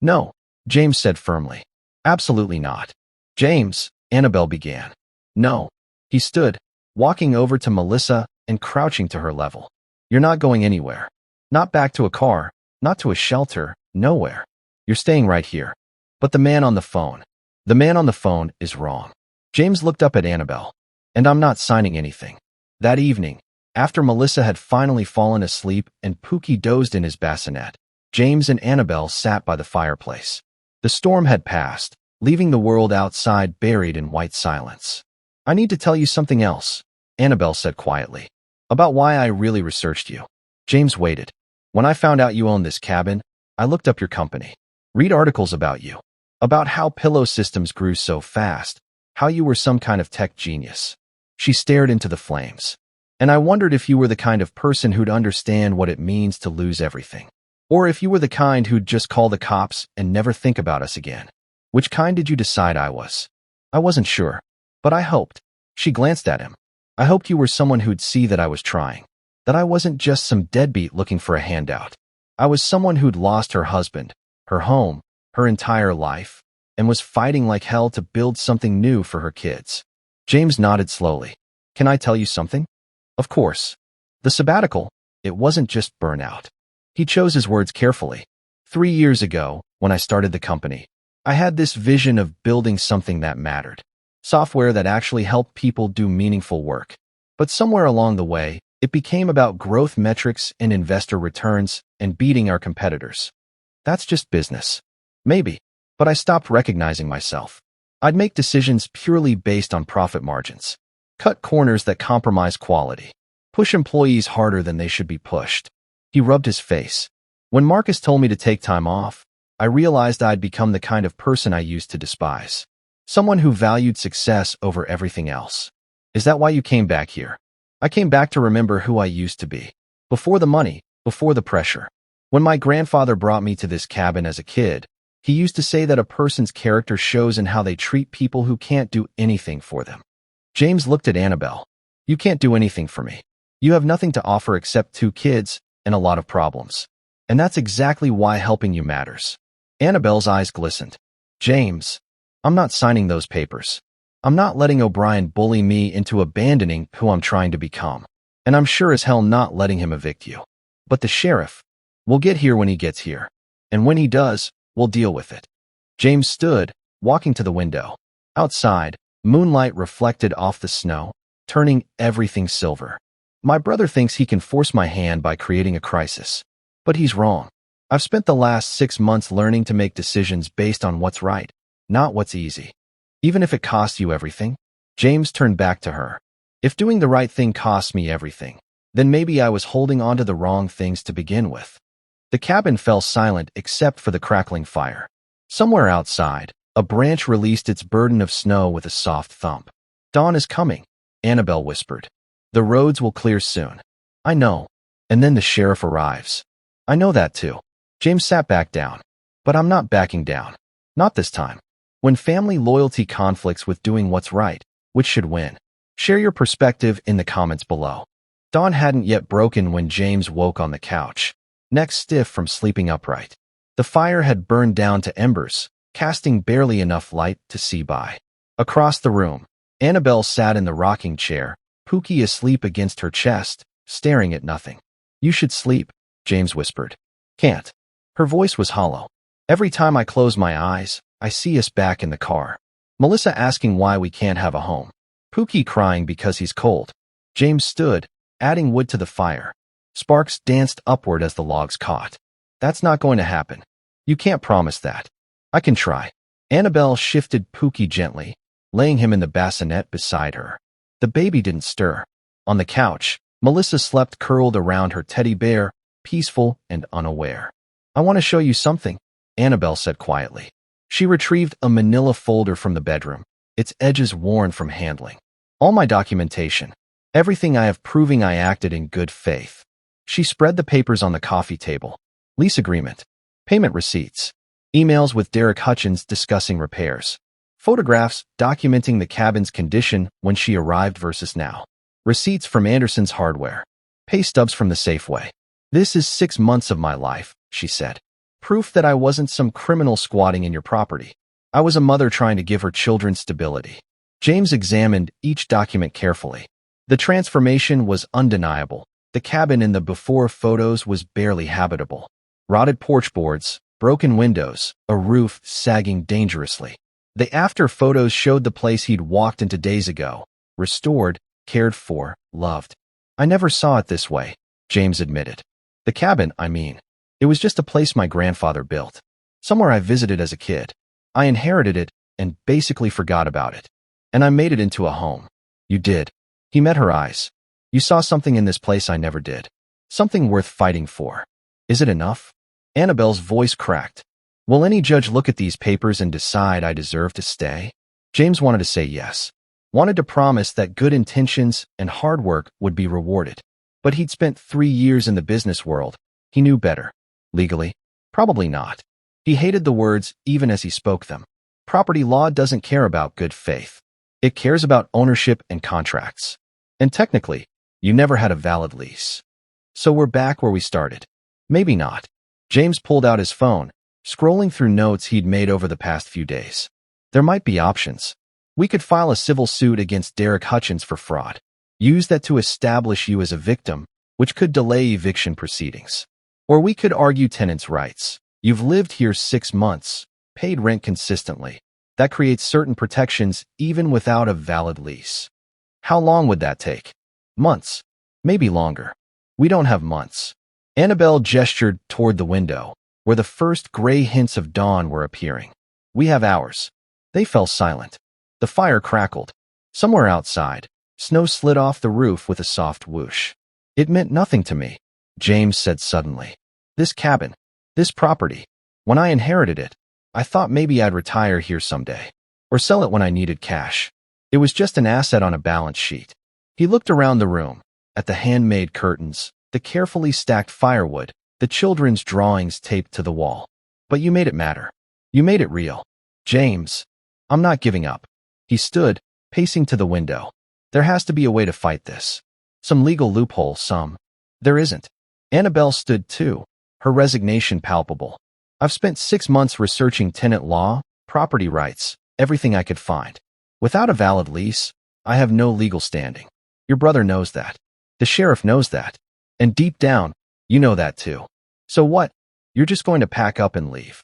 No, James said firmly. Absolutely not. James, Anabelle began. No. He stood, walking over to Melissa and crouching to her level. You're not going anywhere. Not back to a car, not to a shelter, nowhere. You're staying right here. But the man on the phone. The man on the phone is wrong. James looked up at Anabelle. And I'm not signing anything. That evening, after Melissa had finally fallen asleep and Pookie dozed in his bassinet, James and Anabelle sat by the fireplace. The storm had passed, leaving the world outside buried in white silence. I need to tell you something else, Anabelle said quietly. About why I really researched you. James waited. When I found out you owned this cabin, I looked up your company. Read articles about you. About how pillow systems grew so fast. How you were some kind of tech genius. She stared into the flames. And I wondered if you were the kind of person who'd understand what it means to lose everything. Or if you were the kind who'd just call the cops and never think about us again. Which kind did you decide I was? I wasn't sure. But I hoped. She glanced at him. I hoped you were someone who'd see that I was trying. That I wasn't just some deadbeat looking for a handout. I was someone who'd lost her husband, her home, her entire life, and was fighting like hell to build something new for her kids. James nodded slowly. Can I tell you something? Of course. The sabbatical, it wasn't just burnout. He chose his words carefully. 3 years ago, when I started the company, I had this vision of building something that mattered. Software that actually helped people do meaningful work. But somewhere along the way, it became about growth metrics and investor returns and beating our competitors. That's just business. Maybe. But I stopped recognizing myself. I'd make decisions purely based on profit margins. Cut corners that compromise quality. Push employees harder than they should be pushed. He rubbed his face. When Marcus told me to take time off, I realized I'd become the kind of person I used to despise. Someone who valued success over everything else. Is that why you came back here? I came back to remember who I used to be. Before the money, before the pressure. When my grandfather brought me to this cabin as a kid, he used to say that a person's character shows in how they treat people who can't do anything for them. James looked at Anabelle. You can't do anything for me. You have nothing to offer except 2 kids and a lot of problems. And that's exactly why helping you matters. Annabelle's eyes glistened. James, I'm not signing those papers. I'm not letting O'Brien bully me into abandoning who I'm trying to become. And I'm sure as hell not letting him evict you. But the sheriff, we'll get here when he gets here. And when he does, we'll deal with it. James stood, walking to the window. Outside, moonlight reflected off the snow, turning everything silver. My brother thinks he can force my hand by creating a crisis. But he's wrong. I've spent the last 6 months learning to make decisions based on what's right, not what's easy. Even if it costs you everything. James turned back to her. If doing the right thing costs me everything, then maybe I was holding on to the wrong things to begin with. The cabin fell silent except for the crackling fire. Somewhere outside, a branch released its burden of snow with a soft thump. Dawn is coming, Anabelle whispered. The roads will clear soon. I know. And then the sheriff arrives. I know that too. James sat back down. But I'm not backing down. Not this time. When family loyalty conflicts with doing what's right, which should win? Share your perspective in the comments below. Dawn hadn't yet broken when James woke on the couch, neck stiff from sleeping upright. The fire had burned down to embers, casting barely enough light to see by. Across the room, Anabelle sat in the rocking chair, Pookie asleep against her chest, staring at nothing. You should sleep, James whispered. Can't. Her voice was hollow. Every time I close my eyes, I see us back in the car. Melissa asking why we can't have a home. Pookie crying because he's cold. James stood, adding wood to the fire. Sparks danced upward as the logs caught. That's not going to happen. You can't promise that. I can try. Anabelle shifted Pookie gently, laying him in the bassinet beside her. The baby didn't stir. On the couch, Melissa slept curled around her teddy bear, peaceful and unaware. I want to show you something, Anabelle said quietly. She retrieved a manila folder from the bedroom, its edges worn from handling. All my documentation. Everything I have proving I acted in good faith. She spread the papers on the coffee table. Lease agreement. Payment receipts. Emails with Derek Hutchins discussing repairs. Photographs documenting the cabin's condition when she arrived versus now. Receipts from Anderson's Hardware. Pay stubs from the Safeway. This is 6 months of my life, she said. Proof that I wasn't some criminal squatting in your property. I was a mother trying to give her children stability. James examined each document carefully. The transformation was undeniable. The cabin in the before photos was barely habitable. Rotted porch boards, broken windows, a roof sagging dangerously. The after photos showed the place he'd walked into days ago. Restored, cared for, loved. I never saw it this way, James admitted. The cabin, I mean. It was just a place my grandfather built. Somewhere I visited as a kid. I inherited it and basically forgot about it. And I made it into a home. You did. He met her eyes. You saw something in this place I never did. Something worth fighting for. Is it enough? Annabelle's voice cracked. Will any judge look at these papers and decide I deserve to stay? James wanted to say yes. Wanted to promise that good intentions and hard work would be rewarded. But he'd spent 3 years in the business world. He knew better. Legally? Probably not. He hated the words even as he spoke them. Property law doesn't care about good faith. It cares about ownership and contracts. And technically, you never had a valid lease. So we're back where we started. Maybe not. James pulled out his phone, scrolling through notes he'd made over the past few days. There might be options. We could file a civil suit against Derek Hutchins for fraud. Use that to establish you as a victim, which could delay eviction proceedings. Or we could argue tenants' rights. You've lived here 6 months, paid rent consistently. That creates certain protections even without a valid lease. How long would that take? Months. Maybe longer. We don't have months. Anabelle gestured toward the window, where the first gray hints of dawn were appearing. We have hours. They fell silent. The fire crackled. Somewhere outside, snow slid off the roof with a soft whoosh. It meant nothing to me, James said suddenly. This cabin, this property, when I inherited it, I thought maybe I'd retire here someday, or sell it when I needed cash. It was just an asset on a balance sheet. He looked around the room, at the handmade curtains, the carefully stacked firewood, the children's drawings taped to the wall. But you made it matter. You made it real. James, I'm not giving up. He stood, pacing to the window. There has to be a way to fight this. Some legal loophole, some. There isn't. Anabelle stood too, her resignation palpable. I've spent 6 months researching tenant law, property rights, everything I could find. Without a valid lease, I have no legal standing. Your brother knows that. The sheriff knows that. And deep down, you know that too. So what? You're just going to pack up and leave.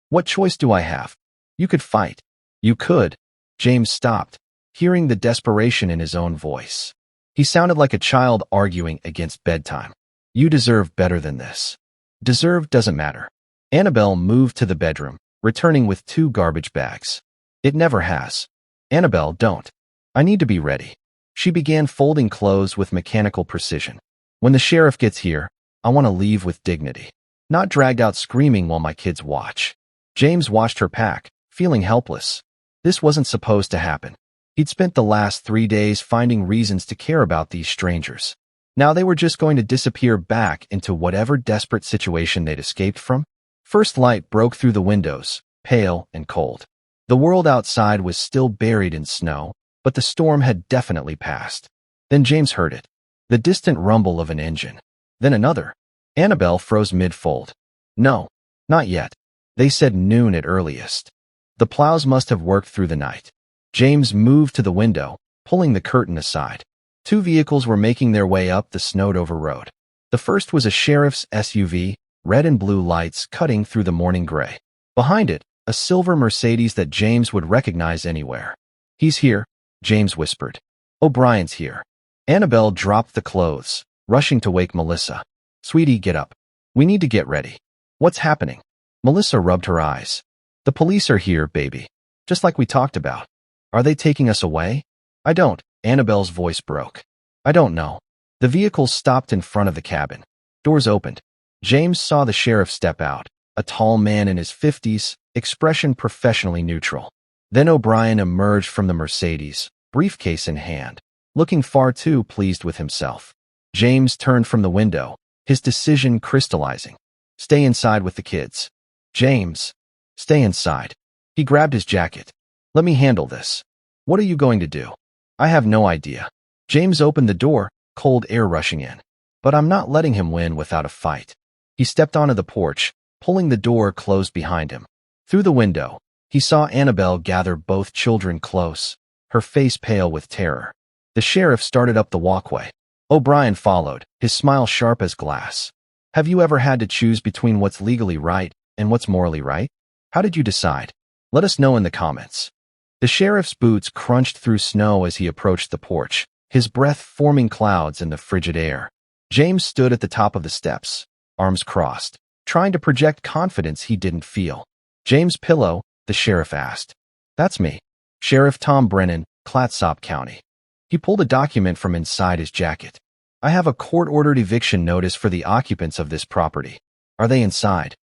What choice do I have? You could fight. You could. James stopped, hearing the desperation in his own voice. He sounded like a child arguing against bedtime. You deserve better than this. Deserve doesn't matter. Anabelle moved to the bedroom, returning with 2 garbage bags. It never has. Anabelle, don't. I need to be ready. She began folding clothes with mechanical precision. When the sheriff gets here, I want to leave with dignity. Not dragged out screaming while my kids watch. James watched her pack, feeling helpless. This wasn't supposed to happen. He'd spent the last 3 days finding reasons to care about these strangers. Now they were just going to disappear back into whatever desperate situation they'd escaped from. First light broke through the windows, pale and cold. The world outside was still buried in snow, but the storm had definitely passed. Then James heard it. The distant rumble of an engine. Then another. Anabelle froze mid-fold. No, not yet. They said noon at earliest. The plows must have worked through the night. James moved to the window, pulling the curtain aside. 2 vehicles were making their way up the snowed-over road. The first was a sheriff's SUV, red and blue lights cutting through the morning gray. Behind it, a silver Mercedes that James would recognize anywhere. He's here, James whispered. O'Brien's here. Anabelle dropped the clothes, rushing to wake Melissa. Sweetie, get up. We need to get ready. What's happening? Melissa rubbed her eyes. The police are here, baby. Just like we talked about. Are they taking us away? I don't. Annabelle's voice broke. I don't know. The vehicles stopped in front of the cabin. Doors opened. James saw the sheriff step out, a tall man in his 50s, expression professionally neutral. Then O'Brien emerged from the Mercedes, briefcase in hand, looking far too pleased with himself. James turned from the window, his decision crystallizing. Stay inside with the kids. James, stay inside. He grabbed his jacket. Let me handle this. What are you going to do? I have no idea. James opened the door, cold air rushing in. But I'm not letting him win without a fight. He stepped onto the porch, pulling the door closed behind him. Through the window, he saw Anabelle gather both children close, her face pale with terror. The sheriff started up the walkway. O'Brien followed, his smile sharp as glass. Have you ever had to choose between what's legally right and what's morally right? How did you decide? Let us know in the comments. The sheriff's boots crunched through snow as he approached the porch, his breath forming clouds in the frigid air. James stood at the top of the steps, arms crossed, trying to project confidence he didn't feel. James Pillow, the sheriff asked. That's me. Sheriff Tom Brennan, Clatsop County. He pulled a document from inside his jacket. I have a court-ordered eviction notice for the occupants of this property. Are they inside?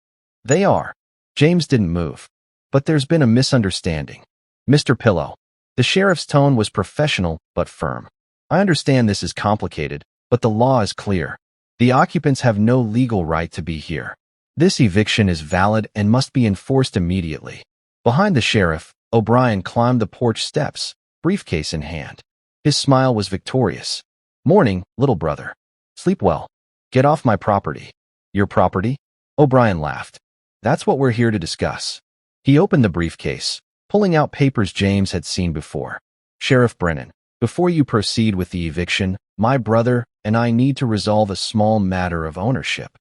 They are. James didn't move. But there's been a misunderstanding. Mr. Pillow. The sheriff's tone was professional but firm. I understand this is complicated, but the law is clear. The occupants have no legal right to be here. This eviction is valid and must be enforced immediately. Behind the sheriff, O'Brien climbed the porch steps, briefcase in hand. His smile was victorious. Morning, little brother. Sleep well. Get off my property. Your property? O'Brien laughed. That's what we're here to discuss. He opened the briefcase, pulling out papers James had seen before. Sheriff Brennan, before you proceed with the eviction, my brother and I need to resolve a small matter of ownership.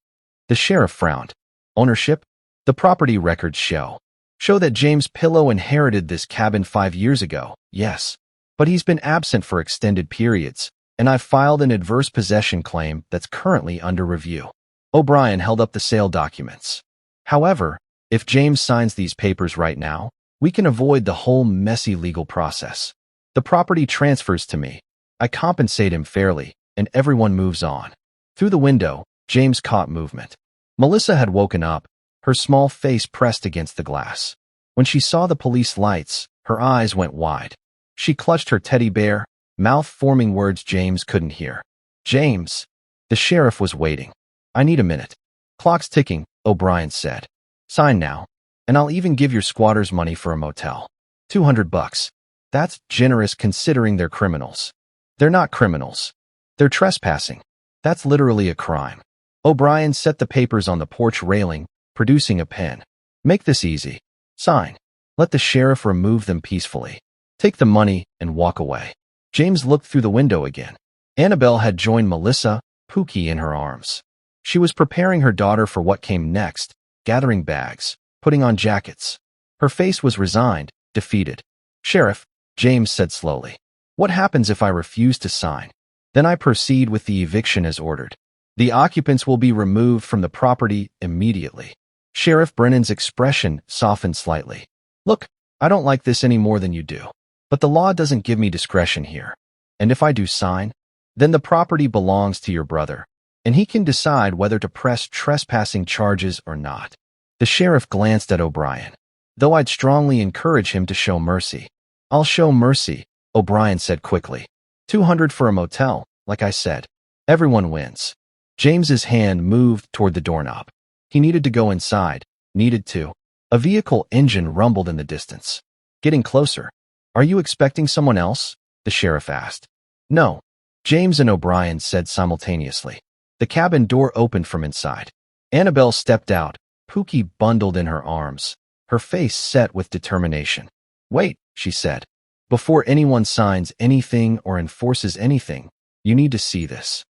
The sheriff frowned. Ownership? The property records show that James Pillow inherited this cabin 5 years ago, yes. But he's been absent for extended periods, and I've filed an adverse possession claim that's currently under review. O'Brien held up the sale documents. However, if James signs these papers right now, we can avoid the whole messy legal process. The property transfers to me. I compensate him fairly, and everyone moves on. Through the window, James caught movement. Melissa had woken up, her small face pressed against the glass. When she saw the police lights, her eyes went wide. She clutched her teddy bear, mouth forming words James couldn't hear. James. The sheriff was waiting. I need a minute. Clock's ticking, O'Brien said. Sign now, and I'll even give your squatters money for a motel. $200. That's generous considering they're criminals. They're not criminals. They're trespassing. That's literally a crime. O'Brien set the papers on the porch railing, producing a pen. Make this easy. Sign. Let the sheriff remove them peacefully. Take the money and walk away. James looked through the window again. Anabelle had joined Melissa, Pookie in her arms. She was preparing her daughter for what came next, gathering bags, putting on jackets. Her face was resigned, defeated. Sheriff, James said slowly. What happens if I refuse to sign? Then I proceed with the eviction as ordered. The occupants will be removed from the property immediately. Sheriff Brennan's expression softened slightly. Look, I don't like this any more than you do. But the law doesn't give me discretion here. And if I do sign, then the property belongs to your brother, and he can decide whether to press trespassing charges or not. The sheriff glanced at O'Brien. Though I'd strongly encourage him to show mercy. I'll show mercy, O'Brien said quickly. $200 for a motel, like I said. Everyone wins. James's hand moved toward the doorknob. He needed to go inside, needed to. A vehicle engine rumbled in the distance. Getting closer. Are you expecting someone else? The sheriff asked. No, James and O'Brien said simultaneously. The cabin door opened from inside. Anabelle stepped out, Pookie bundled in her arms, her face set with determination. Wait, she said. Before anyone signs anything or enforces anything, you need to see this.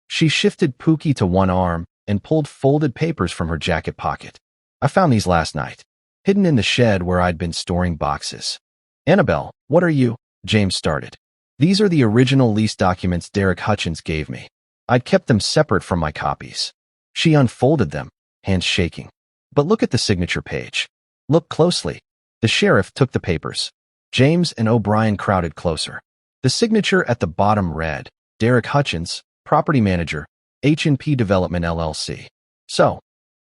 She shifted Pookie to one arm and pulled folded papers from her jacket pocket. I found these last night, hidden in the shed where I'd been storing boxes. Anabelle, what are you? James started. These are the original lease documents Derek Hutchins gave me. I'd kept them separate from my copies. She unfolded them, hands shaking. But look at the signature page. Look closely. The sheriff took the papers. James and O'Brien crowded closer. The signature at the bottom read, Derek Hutchins, property manager, H&P Development LLC. So,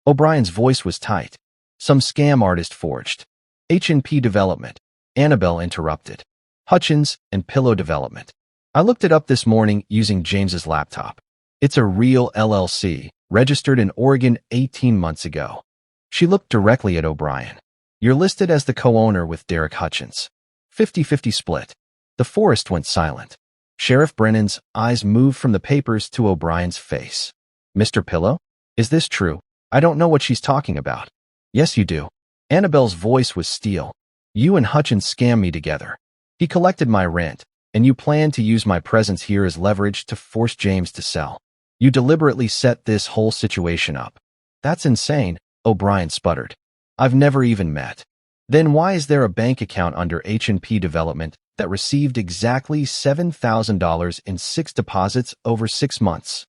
O'Brien's voice was tight. Some scam artist forged. H&P Development. Anabelle interrupted. Hutchins and Pillow Development. I looked it up this morning using James's laptop. It's a real LLC, registered in Oregon 18 months ago. She looked directly at O'Brien. You're listed as the co-owner with Derek Hutchins. 50-50 split. The forest went silent. Sheriff Brennan's eyes moved from the papers to O'Brien's face. Mr. Pillow? Is this true? I don't know what she's talking about. Yes, you do. Anabelle's voice was steel. You and Hutchins scammed me together. He collected my rent, and you planned to use my presence here as leverage to force James to sell. You deliberately set this whole situation up. That's insane, O'Brien sputtered. I've never even met. Then why is there a bank account under H&P Development that received exactly $7,000 in 6 deposits over 6 months?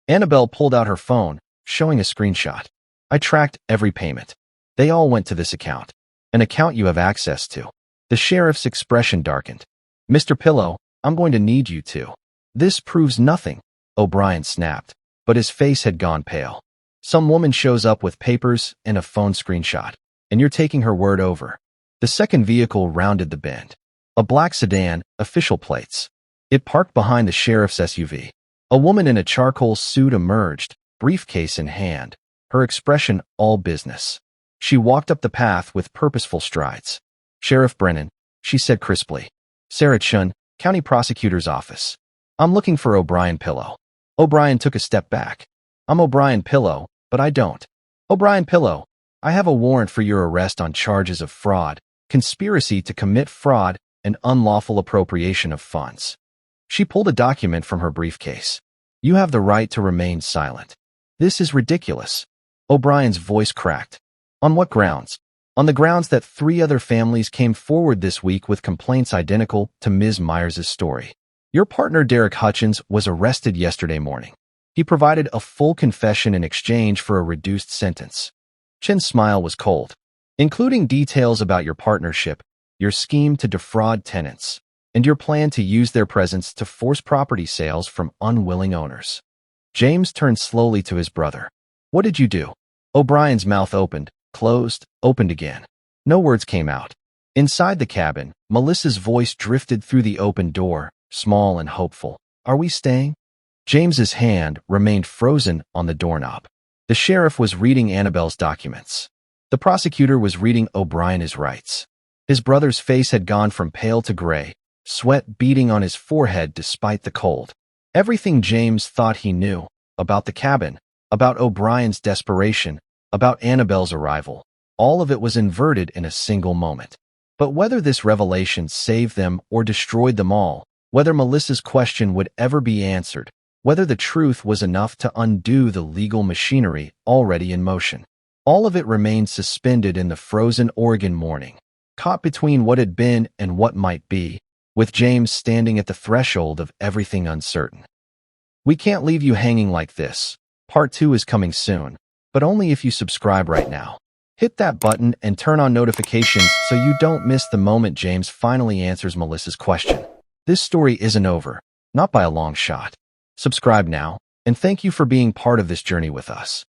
Anabelle pulled out her phone, showing a screenshot. I tracked every payment. They all went to this account. An account you have access to. The sheriff's expression darkened. Mr. Pillow, I'm going to need you to. This proves nothing, O'Brien snapped, but his face had gone pale. Some woman shows up with papers and a phone screenshot, and you're taking her word over. The second vehicle rounded the bend. A black sedan, official plates. It parked behind the sheriff's SUV. A woman in a charcoal suit emerged, briefcase in hand, her expression all business. She walked up the path with purposeful strides. Sheriff Brennan, she said crisply. Sarah Chun, County Prosecutor's Office. I'm looking for O'Brien Pillow. O'Brien took a step back. I'm O'Brien Pillow, but I don't. O'Brien Pillow, I have a warrant for your arrest on charges of fraud, conspiracy to commit fraud, and unlawful appropriation of funds. She pulled a document from her briefcase. You have the right to remain silent. This is ridiculous. O'Brien's voice cracked. On what grounds? On the grounds that 3 other families came forward this week with complaints identical to Ms. Myers' story. Your partner, Derek Hutchins, was arrested yesterday morning. He provided a full confession in exchange for a reduced sentence. Chen's smile was cold, including details about your partnership, your scheme to defraud tenants, and your plan to use their presence to force property sales from unwilling owners. James turned slowly to his brother. What did you do? O'Brien's mouth opened, closed, opened again. No words came out. Inside the cabin, Melissa's voice drifted through the open door, small and hopeful. Are we staying? James's hand remained frozen on the doorknob. The sheriff was reading Anabelle's documents. The prosecutor was reading O'Brien's rights. His brother's face had gone from pale to gray, sweat beading on his forehead despite the cold. Everything James thought he knew, about the cabin, about O'Brien's desperation, about Anabelle's arrival, all of it was inverted in a single moment. But whether this revelation saved them or destroyed them all, whether Melissa's question would ever be answered, whether the truth was enough to undo the legal machinery already in motion, all of it remained suspended in the frozen Oregon morning, caught between what had been and what might be, with James standing at the threshold of everything uncertain. We can't leave you hanging like this. Part 2 is coming soon, but only if you subscribe right now. Hit that button and turn on notifications so you don't miss the moment James finally answers Melissa's question. This story isn't over, not by a long shot. Subscribe now, and thank you for being part of this journey with us.